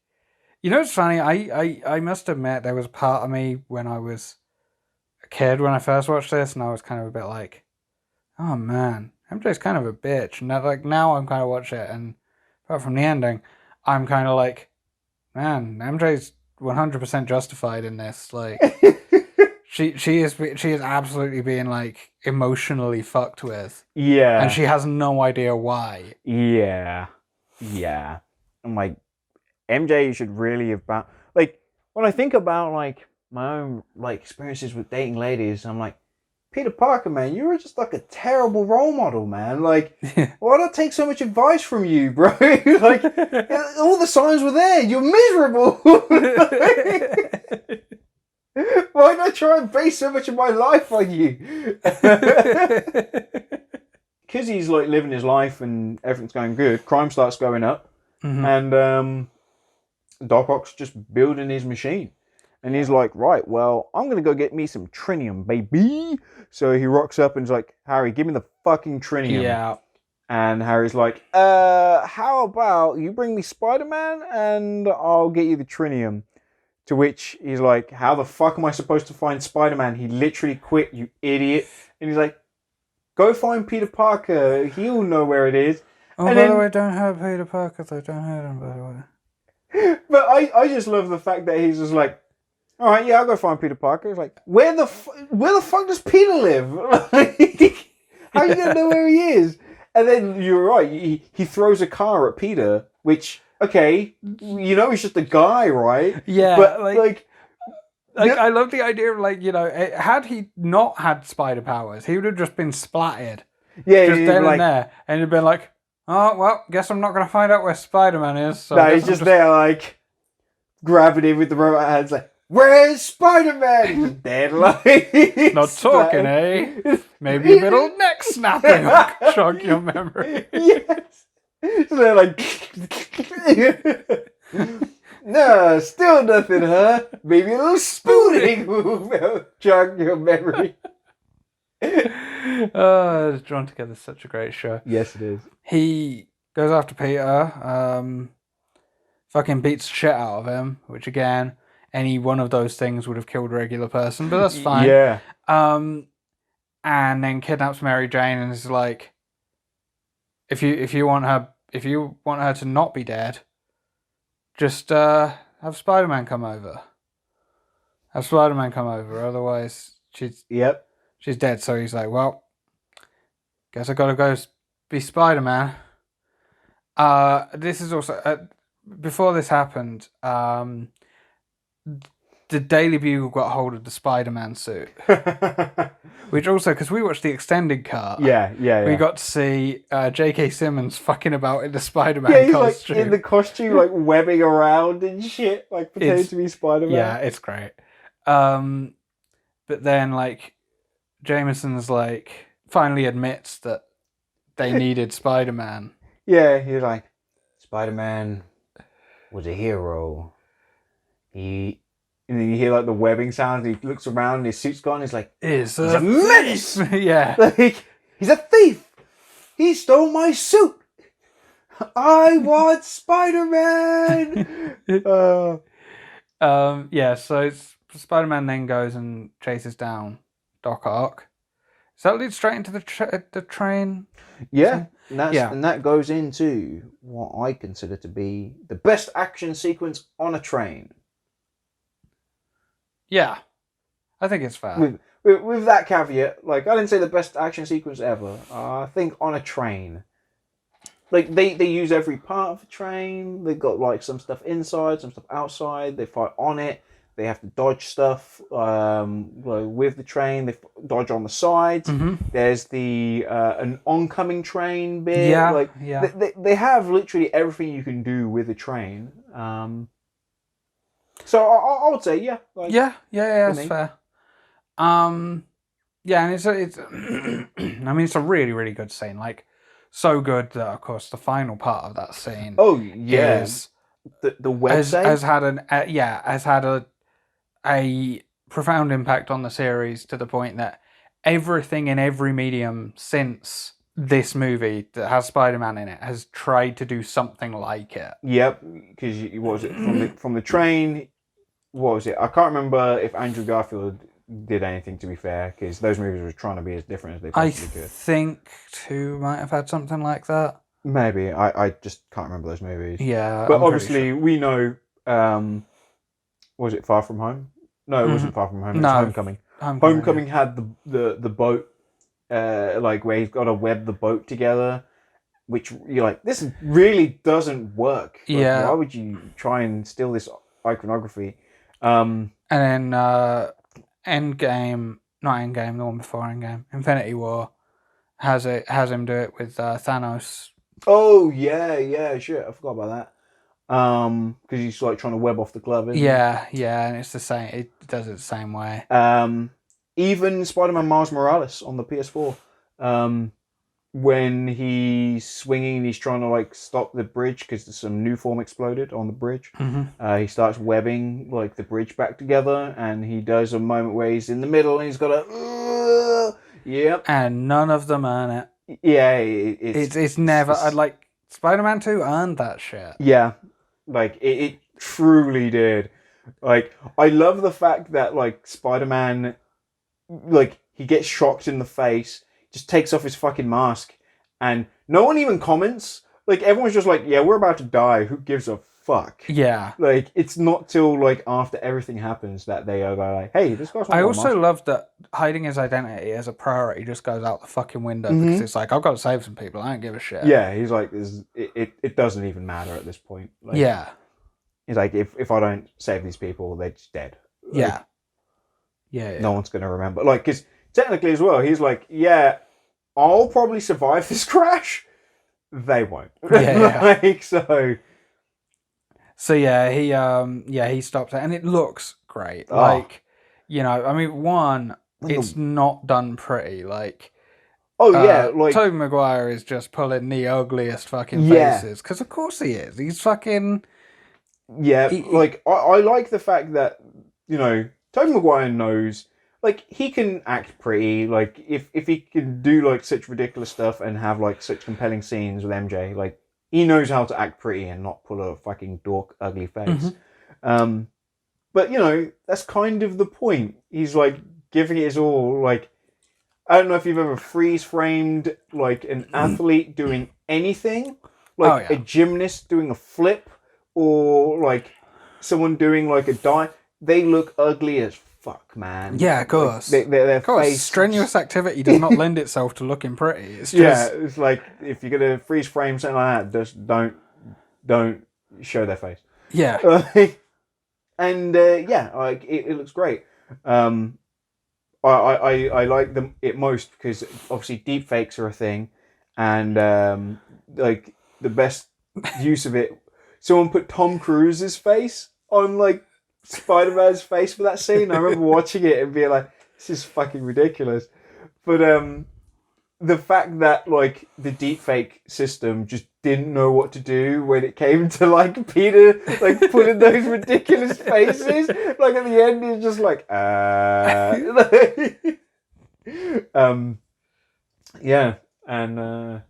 it's funny. I must admit there was a part of me when I was kid when I first watched this, and I was kind of a bit like, oh man, MJ's kind of a bitch. And like now I'm kind of watching it, and apart from the ending, I'm kind of like, man, MJ's 100% justified in this. Like, she is absolutely being like emotionally fucked with. Yeah, and she has no idea why. Yeah. I'm like, MJ should really have like when I think about like my own like experiences with dating ladies, I'm like, Peter Parker, man, you were just like a terrible role model, man. Like, why not take so much advice from you, bro? Like, all the signs were there. You're miserable. Why not try and base so much of my life on you? Because he's like living his life and everything's going good, crime starts going up, and Doc Ock's just building his machine. And he's like, right, well, I'm going to go get me some trinium, baby. So he rocks up and he's like, Harry, give me the fucking trinium. Yeah. And Harry's like, how about you bring me Spider-Man and I'll get you the trinium. To which he's like, how the fuck am I supposed to find Spider-Man? He literally quit, you idiot. And he's like, go find Peter Parker. He'll know where it is. Oh, and by the way, don't hurt Peter Parker, though. Don't hurt him, by the way. But I just love the fact that he's just like, all right, yeah, I'll go find Peter Parker. It's like, where the fuck does Peter live? Like, how are you gonna know where he is? And then you're right. He throws a car at Peter, which okay, he's just a guy, right? Yeah, but like I love the idea of like had he not had spider powers, he would have just been splattered. Yeah, just dead in there, and he'd been like, oh well, guess I'm not gonna find out where Spider-Man is. So no, he's just there like grabbing him with the robot hands, like. Where's Spider-Man? He's just dead, like... Not talking, eh? Maybe a little neck snapping will jog your memory. Yes. So they're like... No, still nothing, huh? Maybe a little spooning will jog your memory. It's drawn together such a great show. Yes, it is. He goes after Peter, fucking beats the shit out of him, which again... Any one of those things would have killed a regular person, but that's fine. Yeah. And then kidnaps Mary Jane and is like, if you want her to not be dead, just have Spider-Man come over. Otherwise she's dead. So he's like, well, guess I gotta go be Spider-Man. This is also before this happened. The Daily Bugle got hold of the Spider-Man suit, which also because we watched the extended cut. We got to see J.K. Simmons fucking about in the Spider-Man he's costume. like in the costume, like webbing around and shit, like pretending to be Spider-Man. Yeah, it's great. But then like Jameson's like finally admits that they needed Spider-Man. Yeah, he's like, Spider-Man was a hero. And then you hear like the webbing sound. He looks around, and his suit's gone. He's like, he's a menace. Yeah, like he's a thief. He stole my suit. I want Spider-Man. Yeah. So Spider-Man then goes and chases down Doc Ock. Does that lead straight into the train? Yeah. And that goes into what I consider to be the best action sequence on a train. Yeah, I think it's fair. With that caveat, like, I didn't say the best action sequence ever. I think on a train. Like, they use every part of the train. They've got, like, some stuff inside, some stuff outside. They fight on it. They have to dodge stuff with the train. They dodge on the sides. Mm-hmm. There's an oncoming train bit. They have literally everything you can do with a train. So I would say, yeah. Like, yeah, that's fair. And it's I mean, it's a really, really good scene. Like, so good that, of course, the final part of that scene. Oh yeah, is the web has had a profound impact on the series to the point that everything in every medium since this movie that has Spider-Man in it has tried to do something like it. Yep, because what was it from the train? What was it? I can't remember if Andrew Garfield did anything, to be fair, because those movies were trying to be as different as they possibly could. I think 2 might have had something like that. Maybe. I just can't remember those movies. Yeah, but obviously we know. Was it Far From Home? No, it wasn't Far From Home. It was Homecoming. Homecoming had the boat, like where he's got to web the boat together, which you're like, this really doesn't work. Like, why would you try and steal this iconography? And then Endgame, not Endgame, the one before Endgame, Infinity War, has him do it with Thanos. Oh yeah, shit, I forgot about that. Because he's like trying to web off the glove, isn't he? Yeah, and it's the same. It does it the same way. Even Spider-Man Miles Morales on the PS4, when he's swinging and he's trying to like stop the bridge because there's some new form exploded on the bridge. Mm-hmm. He starts webbing like the bridge back together, and he does a moment where he's in the middle and he's got a yep. And none of them earn it. Yeah, it's never like Spider-Man 2 earned that shit. Yeah, like it truly did. Like, I love the fact that like Spider-Man, like, he gets shocked in the face, just takes off his fucking mask, and no one even comments. Like, everyone's just like, yeah, we're about to die. Who gives a fuck? Yeah. Like, it's not till like after everything happens that they are like, hey, this guy's not I also love that hiding his identity as a priority just goes out the fucking window because it's like, I've got to save some people. I don't give a shit. Yeah, he's like, it doesn't even matter at this point. Like, yeah. He's like, if I don't save these people, they're just dead. Like, yeah. No one's going to remember. Like, because technically as well, he's like, yeah, I'll probably survive this crash. They won't. Yeah. Like, so yeah, he stopped it, and it looks great. Oh. Like, you know, I mean, it's not done pretty. Like, like Tobey Maguire is just pulling the ugliest fucking faces because of course he is. He's fucking like I like the fact that, you know, Tobey Maguire knows, like, he can act pretty. Like, if he can do like such ridiculous stuff and have like such compelling scenes with MJ, like, he knows how to act pretty and not pull a fucking dork ugly face. But, you know, that's kind of the point. He's like giving it his all. Like, I don't know if you've ever freeze framed like an athlete doing anything, like a gymnast doing a flip, or like someone doing like a dive. They look ugly as fuck, man. Yeah, of course. Their Of course, face. strenuous activity does not lend itself to looking pretty. It's just It's like if you're gonna freeze frame something like that, just don't show their face. yeah. And like it looks great. I like it most because obviously deep fakes are a thing, and like the best use of it. Someone put Tom Cruise's face on like Spider-Man's face for that scene. I remember watching it and being like, "This is fucking ridiculous," but the fact that like the deepfake system just didn't know what to do when it came to like Peter like putting those ridiculous faces, like at the end he's just like yeah, and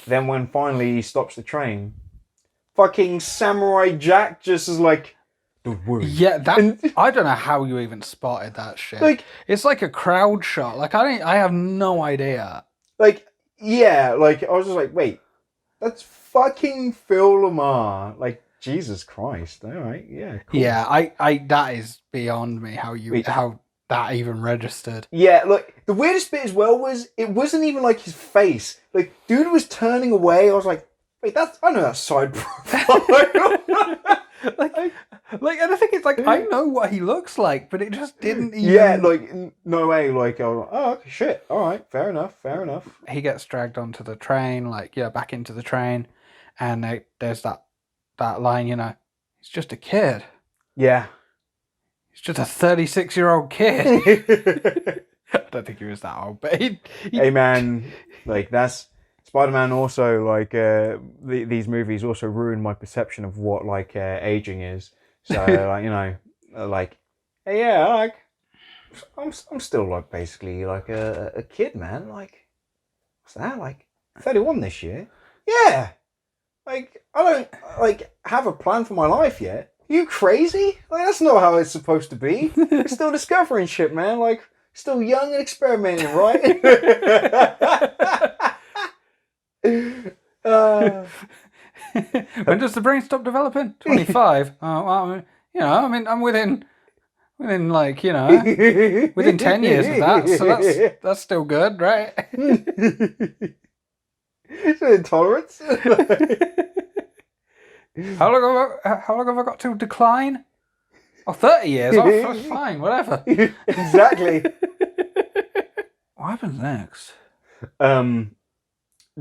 then when finally he stops the train, fucking Samurai Jack just is like, don't worry. Yeah, that I don't know how you even spotted that shit. Like, it's like a crowd shot. Like I have no idea. Like, yeah, like I was just like, wait, that's fucking Phil Lamar. Like, Jesus Christ. All right, yeah, cool. Yeah, I that is beyond me how that even registered. Yeah, look, the weirdest bit as well was it wasn't even like his face. Like, dude was turning away. I was like, wait, I know that side profile. Like, and I think it's like I know what he looks like, but it just didn't even. Yeah, like no way. Like, I was like, oh, okay, shit. All right, fair enough. He gets dragged onto the train, back into the train, and there's that line, he's just a kid. Yeah, he's just a 36-year-old kid. I don't think he was that old, but hey man, like that's. Spider-Man also, like, these movies also ruined my perception of what, like, aging is. So, like, like, hey, yeah, like, I'm still, like, basically, like, a kid, man. Like, what's that? Like, 31 this year? Yeah! Like, I don't, like, have a plan for my life yet. Are you crazy? Like, that's not how it's supposed to be. We're still discovering shit, man. Like, still young and experimenting, right? When does the brain stop developing? 25. Well, I'm within like, within 10 years of that, so that's still good, right? It's an intolerance. How long have I got to decline? 30 years. Oh, fine, whatever. Exactly. What happens next?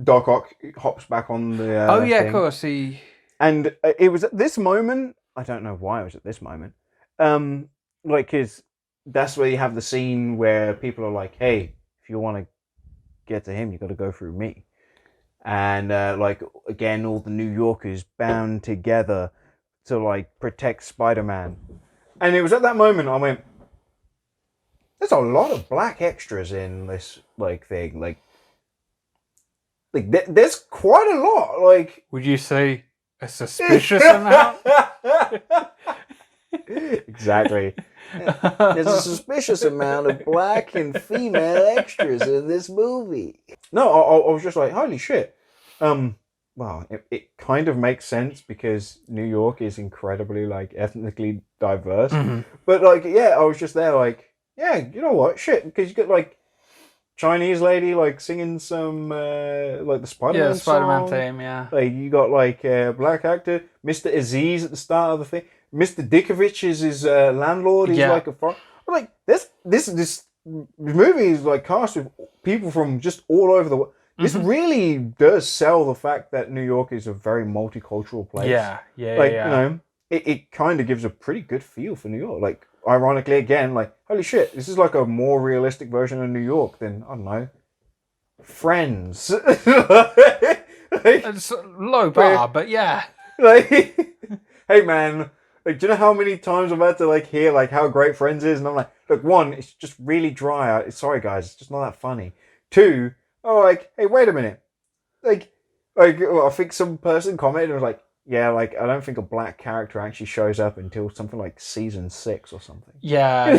Doc Ock hops back on the oh yeah, thing. of course and it was at this moment, I don't know why it was at this moment, like, because that's where you have the scene where people are like, hey, if you want to get to him, you got to go through me, and like, again, all the New Yorkers bound together to like protect Spider-Man. And it was at that moment I went, there's a lot of black extras in this like thing, like there's quite a lot. Like, would you say a suspicious amount? Exactly. There's a suspicious amount of black and female extras in this movie. No, I was just like, holy shit. Well, it kind of makes sense because New York is incredibly like ethnically diverse. Mm-hmm. But like, yeah, I was just there like, yeah, you know what, shit, because you got like Chinese lady like singing some like the Spider-Man Spider-Man song. theme, yeah. Like, you got like a black actor, Mr. Aziz at the start of the thing. Mr. Dickovich is his landlord. He's like a foreign. Like, this movie is like cast with people from just all over the world. This really does sell the fact that New York is a very multicultural place. Yeah. Like, you know, it kind of gives a pretty good feel for New York. Like, ironically, again, like, holy shit, this is like a more realistic version of New York than, I don't know, Friends. It's low bar, but yeah. Like, hey man, like, do you know how many times I've had to like hear like how great Friends is, and I'm like, look, one, it's just really dry. Sorry guys, it's just not that funny. Two, oh, like, hey, wait a minute, like, well, I think some person commented and was like, yeah, like, I don't think a black character actually shows up until something like season 6 or something. Yeah,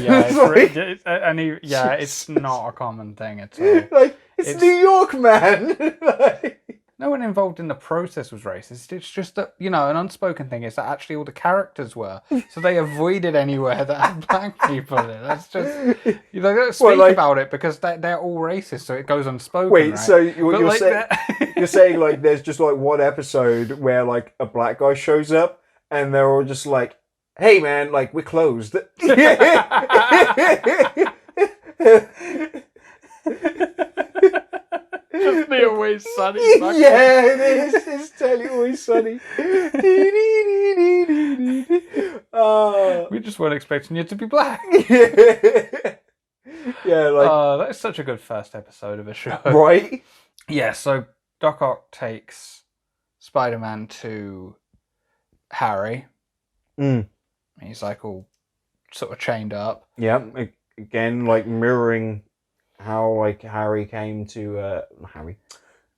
it's not a common thing at all. Like, it's New York, man. Like, no one involved in the process was racist. It's just that, you know, an unspoken thing is that actually all the characters were. So they avoided anywhere that had black people in it. That's just, you know, they don't speak about it because they're all racist, so it goes unspoken. Wait, right? so you're saying like there's just like one episode where like a black guy shows up and they're all just like, hey man, like we're closed. Just the Always Sunny. Yeah, it is. It's totally Always Sunny. We just weren't expecting you to be black. Yeah, like that's such a good first episode of a show, right? Yeah. So Doc Ock takes Spider-Man to Harry. He's like all sort of chained up. Yeah. Again, like mirroring how like Harry came to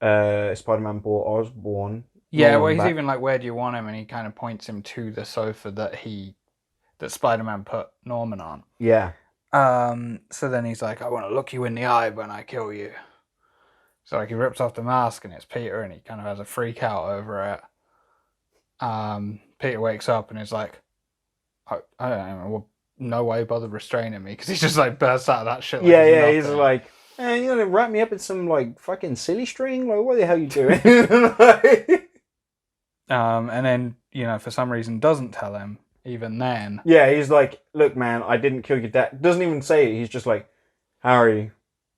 Spider-Man bought Osborn. Yeah, well, he's even like, where do you want him? And he kind of points him to the sofa that Spider-Man put Norman on. Yeah. So then he's like, I want to look you in the eye when I kill you. So like he rips off the mask and it's Peter and he kind of has a freak out over it. Peter wakes up and is like, I don't know, no way bother restraining me, because he just like bursts out of that shit. Like yeah, he's like, you gonna wrap me up in some like fucking silly string? Like, what the hell are you doing? And then, you know, for some reason doesn't tell him even then. Yeah, he's like, look man, I didn't kill your dad. Doesn't even say it. He's just like, Harry,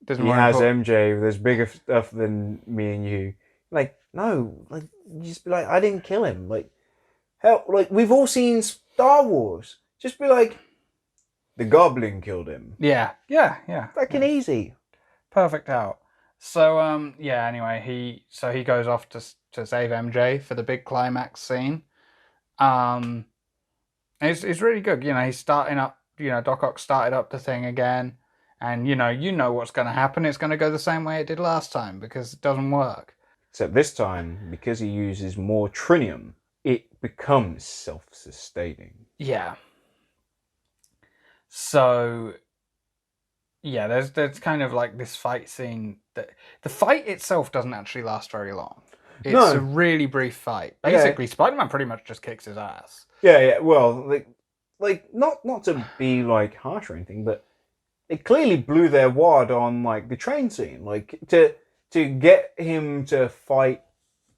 he has MJ. There's bigger stuff than me and you. Like, no, like you just be like, I didn't kill him. Like, hell, like we've all seen Star Wars. Just be like, the Goblin killed him. Yeah. Fucking easy. Perfect out. So anyway, he goes off to save MJ for the big climax scene. It's really good. You know, he's starting up, you know, Doc Ock started up the thing again, and you know what's going to happen. It's going to go the same way it did last time because it doesn't work. Except this time, because he uses more trinium, it becomes self-sustaining. Yeah. So, yeah, there's kind of like this fight scene that the fight itself doesn't actually last very long. It's a really brief fight. Basically, Spider-Man pretty much just kicks his ass. Yeah. Well, like not to be like harsh or anything, but they clearly blew their wad on like the train scene. Like to get him to fight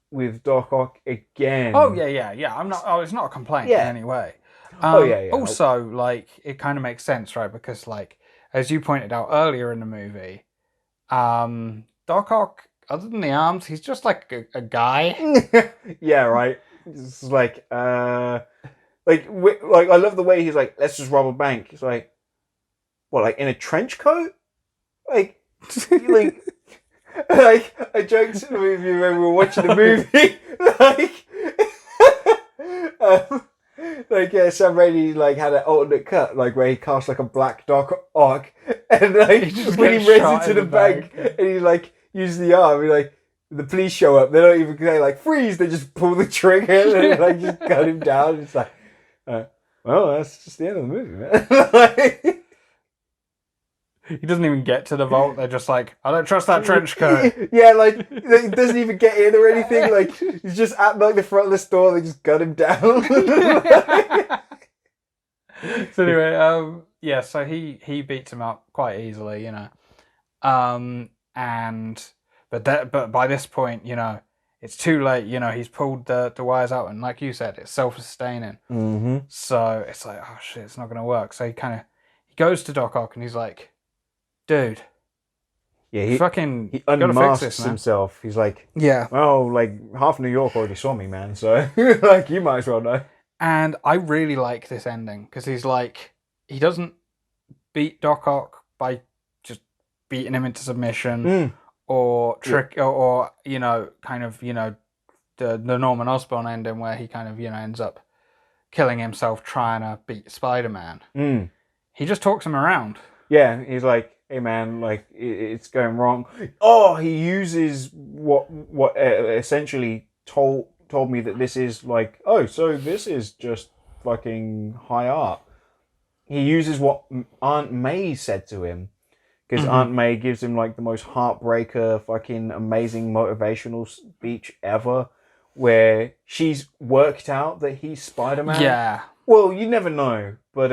with Doc Ock again. Oh yeah. I'm not. Oh, it's not a complaint in any way. Also, like, it kind of makes sense, right? Because, like, as you pointed out earlier in the movie, Doc Ock, other than the arms, he's just like a guy. Yeah, right. It's like, I love the way he's like, let's just rob a bank. It's like, what, like in a trench coat? Like, like I joked in the movie when we were watching the movie, Sam Raimi like had an alternate cut, like where he cast like a black Doc Ock, and like when he runs into the bank and he like uses the arm, and like the police show up, they don't even say like freeze, they just pull the trigger and like just gun him down. It's like, well, that's just the end of the movie, man. He doesn't even get to the vault. They're just like, I don't trust that trench coat. Yeah, like he doesn't even get in or anything. Like he's just at like the front of the store. They just gun him down. So anyway, so he beats him up quite easily, you know. But by this point, you know, it's too late. You know, he's pulled the wires out, and like you said, it's self-sustaining. Mm-hmm. So it's like, oh shit, it's not gonna work. So he goes to Doc Ock and he's like, dude, yeah, he unmasks himself. He's like, yeah, well, like half New York already saw me, man. So like, you might as well know. And I really like this ending because he's like, he doesn't beat Doc Ock by just beating him into submission or trick or you know, kind of, you know, the Norman Osborn ending where he kind of, you know, ends up killing himself trying to beat Spider-Man. He just talks him around. Yeah, he's like, hey man, like it's going wrong. Oh, he uses what essentially told me that this is like, oh, so this is just fucking high art. He uses what Aunt May said to him, because Aunt May gives him like the most heartbreaker, fucking amazing motivational speech ever, where she's worked out that he's Spider-Man. Yeah. Well, you never know, but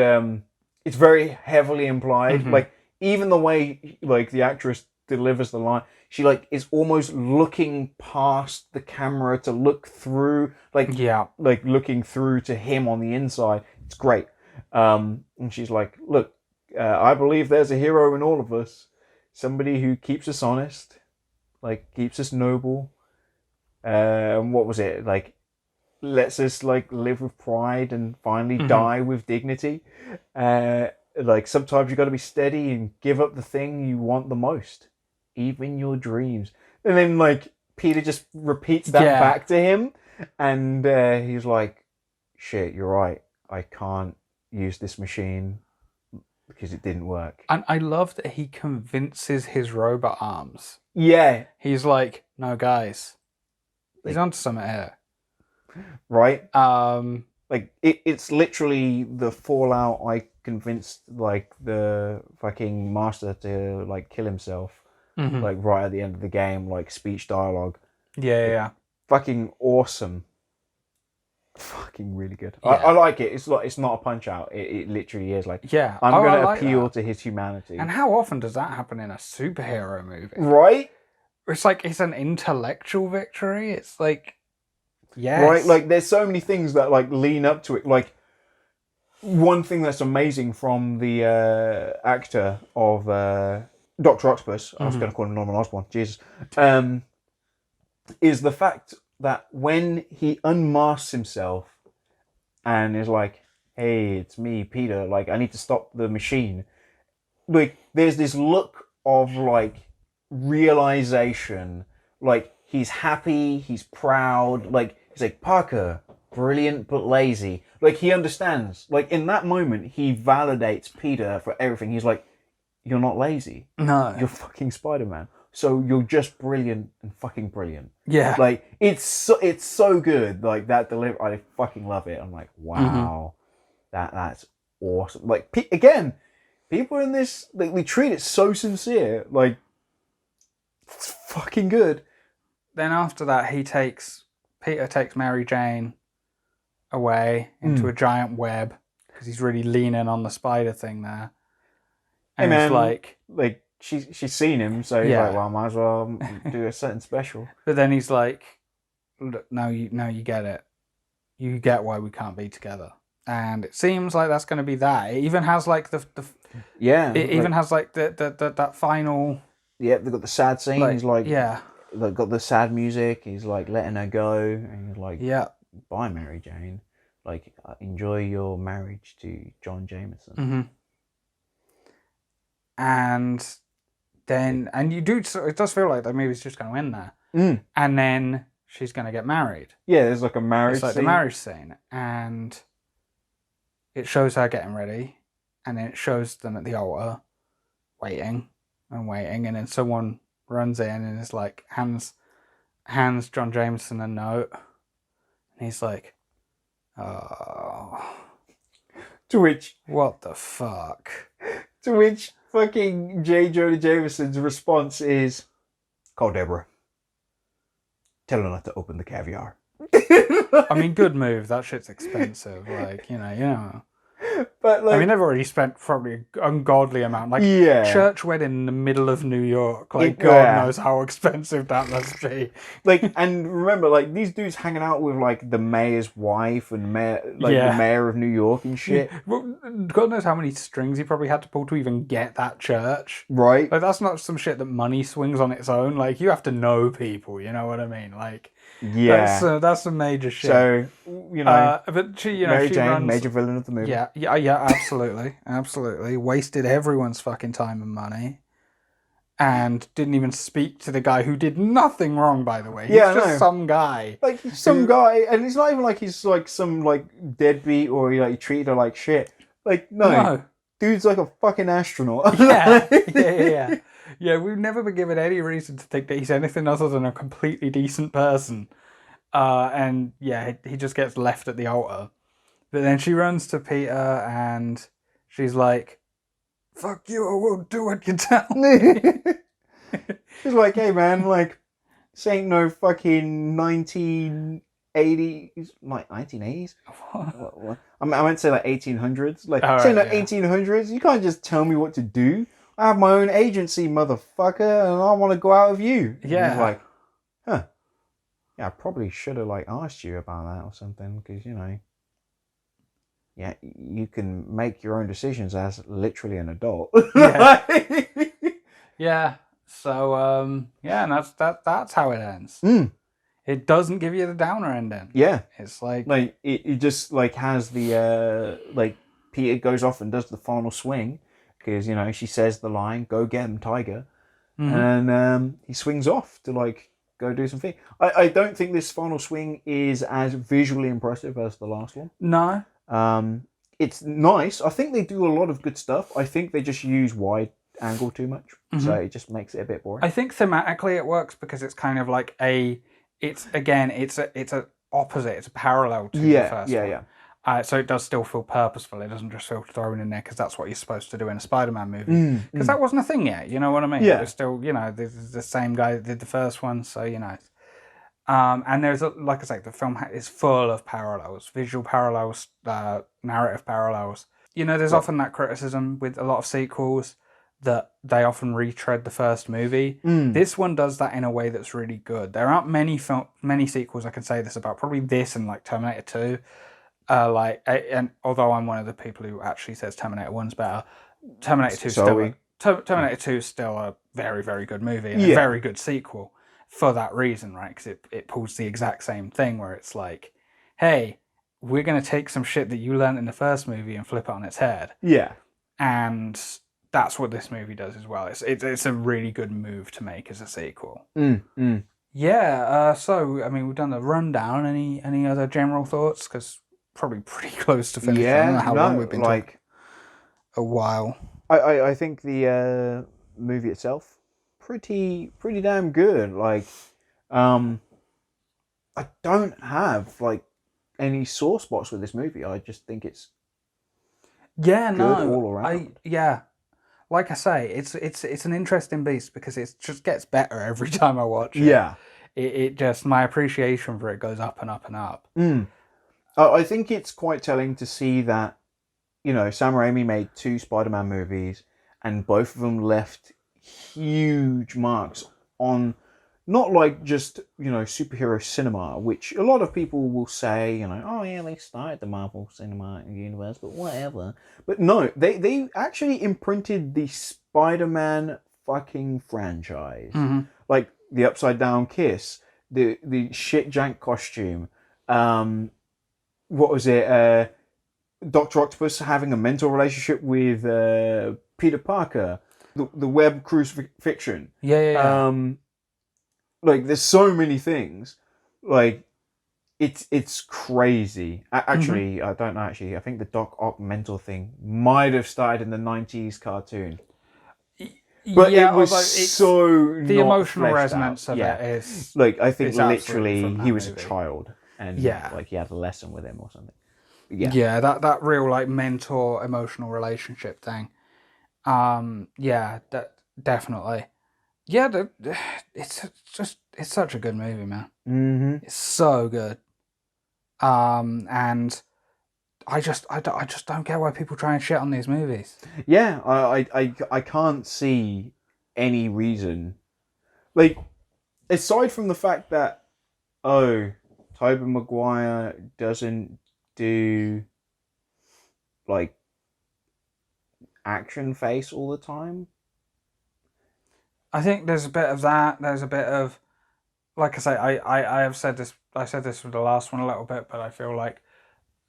it's very heavily implied. Like even the way like the actress delivers the line, she like is almost looking past the camera to look through, like looking through to him on the inside. It's great. And she's like, "Look, I believe there's a hero in all of us, somebody who keeps us honest, like keeps us noble. What was it like?" Lets us like live with pride and finally die with dignity. Like sometimes you got to be steady and give up the thing you want the most, even your dreams. And then like Peter just repeats that back to him, and he's like, "Shit, you're right. I can't use this machine because it didn't work." And I love that he convinces his robot arms. Yeah, He's like, "No, guys, he's onto something here." Right? Like it's literally the fallout. I convinced like the fucking master to like kill himself, like right at the end of the game, like speech dialogue. Yeah. Fucking awesome. Fucking really good. Yeah. I like it. It's not a punch out. It literally is like, yeah. I'm gonna like appeal that. to his humanity. And how often does that happen in a superhero movie? Right? It's like it's an intellectual victory. It's like, yes. Right? Like there's so many things that like lean up to it. Like one thing that's amazing from the actor of Dr. Octopus, I was going to call him Norman Osborn, Jesus, is the fact that when he unmasks himself and is like, "Hey, it's me, Peter, like I need to stop the machine," like there's this look of like realization, like he's happy, he's proud, like he's like, "Parker, brilliant but lazy." Like he understands. Like in that moment, he validates Peter for everything. He's like, "You're not lazy. No. You're fucking Spider-Man. So you're just brilliant and fucking brilliant." Yeah. Like it's so good. Like that delivery, I fucking love it. I'm like, wow, that's awesome. Like again, people in this, like, they treat it so sincere. Like it's fucking good. Then after that, Peter takes Mary Jane away into a giant web because he's really leaning on the spider thing there. And hey, it's like she's seen him, so he's like, well, I might as well do a certain special. But then he's like, "Look, now you get it. You get why we can't be together." And it seems like that's going to be that. It even has like the even has like the that final. Yeah, they've got the sad scene. Like, he's like, yeah, they've got the sad music. He's like letting her go, and he's like, yeah, "Bye, Mary Jane. Like, enjoy your marriage to John Jameson." And then, it does feel like the movie's just going to end there. And then she's going to get married. Yeah, there's like a marriage It's like scene. the marriage scene. And it shows her getting ready. And then it shows them at the altar, waiting. And then someone runs in and is like, hands John Jameson a note. And he's like, "Oh." To which... What the fuck? To which fucking J. Jonah Jameson's response is, "Call Deborah. Tell her not to open the caviar." I mean, good move. That shit's expensive. Like, you know. But like, I mean, they've already spent probably an ungodly amount. Like, church wedding in the middle of New York. Like, God knows how expensive that must be. Like, and remember, like, these dudes hanging out with like the mayor's wife and the mayor of New York and shit. Well, God knows how many strings he probably had to pull to even get that church. Right. Like, that's not some shit that money swings on its own. Like, you have to know people. You know what I mean? Like, that's some major shit. So, you know, but she Mary Jane, runs, major villain of the movie. Yeah, absolutely. Wasted everyone's fucking time and money, and didn't even speak to the guy who did nothing wrong. By the way, he's just some guy. Like he's some guy, and it's not even like he's like some like deadbeat or he treated her like shit. Like no, dude's like a fucking astronaut. Yeah. We've never been given any reason to think that he's anything other than a completely decent person. And yeah, he just gets left at the altar. But then she runs to Peter and she's like, fuck you, I won't do what you tell me. It's like, hey man, like, this ain't no fucking 1980s, like 1980s. I meant to say like 1800s. Like, All say right, no yeah. 1800s. You can't just tell me what to do. I have my own agency, motherfucker, and I want to go out with you. And he's Yeah. like, huh. Yeah, I probably should have like asked you about that or something, because yeah, you can make your own decisions as literally an adult. Yeah. Yeah. So yeah, and that's how it ends. Mm, It doesn't give you the downer ending. yeah. It's like Like it just like has the like Peter goes off and does the final swing because she says the line, "Go get him, Tiger," and he swings off to like go do something. I don't think this final swing is as visually impressive as the last one. no. It's nice. I think they do a lot of good stuff. I think they just use wide angle too much, so it just makes it a bit boring. I think thematically it works because it's kind of like it's a opposite, it's a parallel to the first one. Yeah. So it does still feel purposeful. It doesn't just feel thrown in there because that's what you're supposed to do in a Spider-Man movie. Because that wasn't a thing yet. You know what I mean? Yeah. It was still, this is the same guy that did the first one, so and there's like I say, the film is full of parallels, visual parallels, narrative parallels. There's often that criticism with a lot of sequels that they often retread the first movie. This one does that in a way that's really good. There aren't many sequels I can say this about. Probably this and like Terminator 2. And although I'm one of the people who actually says Terminator 1's better, Terminator 2 Terminator 2 is still a very, very good movie and a very good sequel for that reason, right? Because it pulls the exact same thing where it's like, hey, we're going to take some shit that you learned in the first movie and flip it on its head. Yeah. And that's what this movie does as well. It's a really good move to make as a sequel. Yeah. So I mean, we've done the rundown. Any other general thoughts? Because probably pretty close to finishing. I don't know how long we've been talking. A while. I think the movie itself pretty damn good. Like, I don't have like any sore spots with this movie. I just think it's good all around. Like I say, it's an interesting beast because it just gets better every time I watch it. Yeah. It just, my appreciation for it goes up and up and up. I think it's quite telling to see that, Sam Raimi made 2 Spider-Man movies and both of them left huge marks on not like just, superhero cinema, which a lot of people will say, oh yeah, they started the Marvel Cinema Universe, but whatever. But no, they actually imprinted the Spider-Man fucking franchise. Like the upside down kiss, the shit jank costume, what was it? Dr. Octopus having a mental relationship with Peter Parker, the web crucifixion. Yeah. Like there's so many things. Like it's crazy. Actually, I don't know. Actually, I think the Doc Ock mental thing might have started in the '90s cartoon. But it was so the not emotional fleshed resonance out. of it is like I think is absolutely literally from he that was movie. a child and like he had a lesson with him or something. Yeah, that real like mentor emotional relationship thing. Definitely. Yeah, it's such a good movie, man. It's so good. And I just don't get why people try and shit on these movies. Yeah, I can't see any reason. Like, aside from the fact that, Tobey Maguire doesn't do, like, action face all the time. I think there's a bit of that. There's a bit of, like I say, I have said this. I said this with the last one a little bit, but I feel like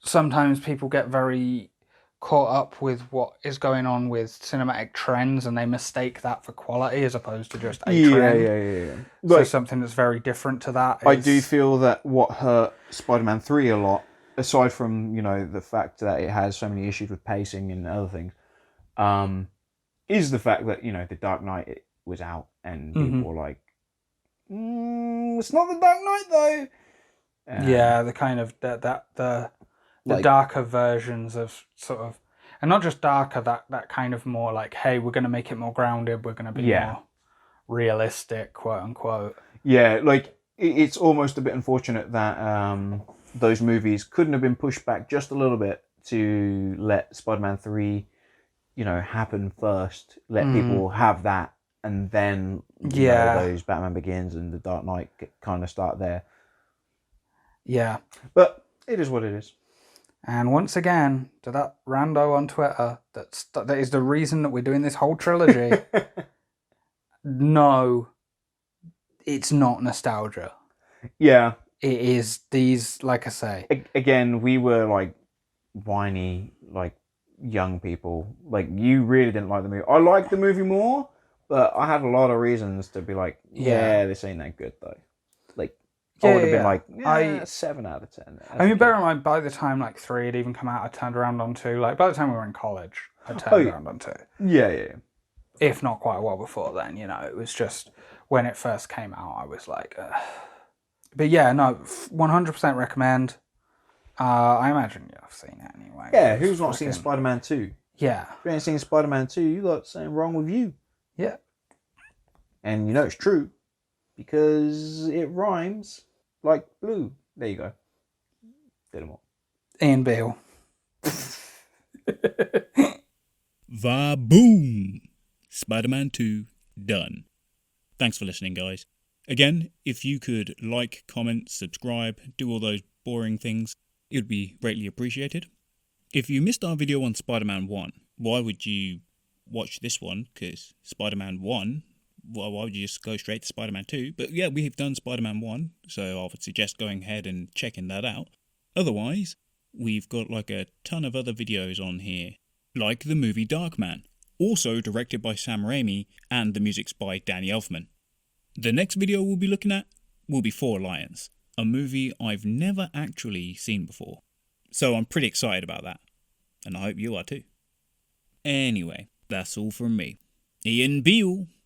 sometimes people get very caught up with what is going on with cinematic trends and they mistake that for quality as opposed to just a trend. Yeah. So Like, something that's very different to that is... I do feel that what hurt Spider-Man 3 a lot, aside from, the fact that it has so many issues with pacing and other things, is the fact that, The Dark Knight was out and people were like, it's not The Dark Knight though. The kind of the like, darker versions of sort of, and not just darker. That kind of more like, hey, we're going to make it more grounded. We're going to be more realistic, quote unquote. Yeah, like it's almost a bit unfortunate that those movies couldn't have been pushed back just a little bit to let Spider-Man 3, happen first. Let people have that, and then those Batman Begins and The Dark Knight kind of start there. Yeah. But it is what it is. And once again, to that rando on Twitter, that is the reason that we're doing this whole trilogy. No, it's not nostalgia. Yeah. It is these, like I say. Again, we were like whiny, like young people. Like, you really didn't like the movie. I liked the movie more, but I had a lot of reasons to be like, this ain't that good though. Like, I would have been like, 7 out of 10. I mean, bear in mind, by the time like 3 had even come out, I turned around on 2. Like, by the time we were in college, I turned around on 2. Yeah. If not quite a while before then, it was just when it first came out, I was like, ugh. But yeah, no, 100% recommend. I imagine you've seen it anyway. Yeah, who's not seen Spider-Man 2? Yeah. If you ain't seen Spider-Man 2, you got something wrong with you. Yeah. And it's true, because it rhymes like blue. There you go. Did them all. Ian Beale. Va-boom! Spider-Man 2 done. Thanks for listening, guys. Again, if you could like, comment, subscribe, do all those boring things, it would be greatly appreciated. If you missed our video on Spider-Man 1, why would you watch this one? Because Spider-Man 1, why would you just go straight to Spider-Man 2? But yeah, we have done Spider-Man 1, so I would suggest going ahead and checking that out. Otherwise, we've got like a ton of other videos on here, like the movie Darkman, also directed by Sam Raimi, and the music's by Danny Elfman. The next video we'll be looking at will be Four Lions, a movie I've never actually seen before. So I'm pretty excited about that, and I hope you are too. Anyway, that's all from me. Ian Beale,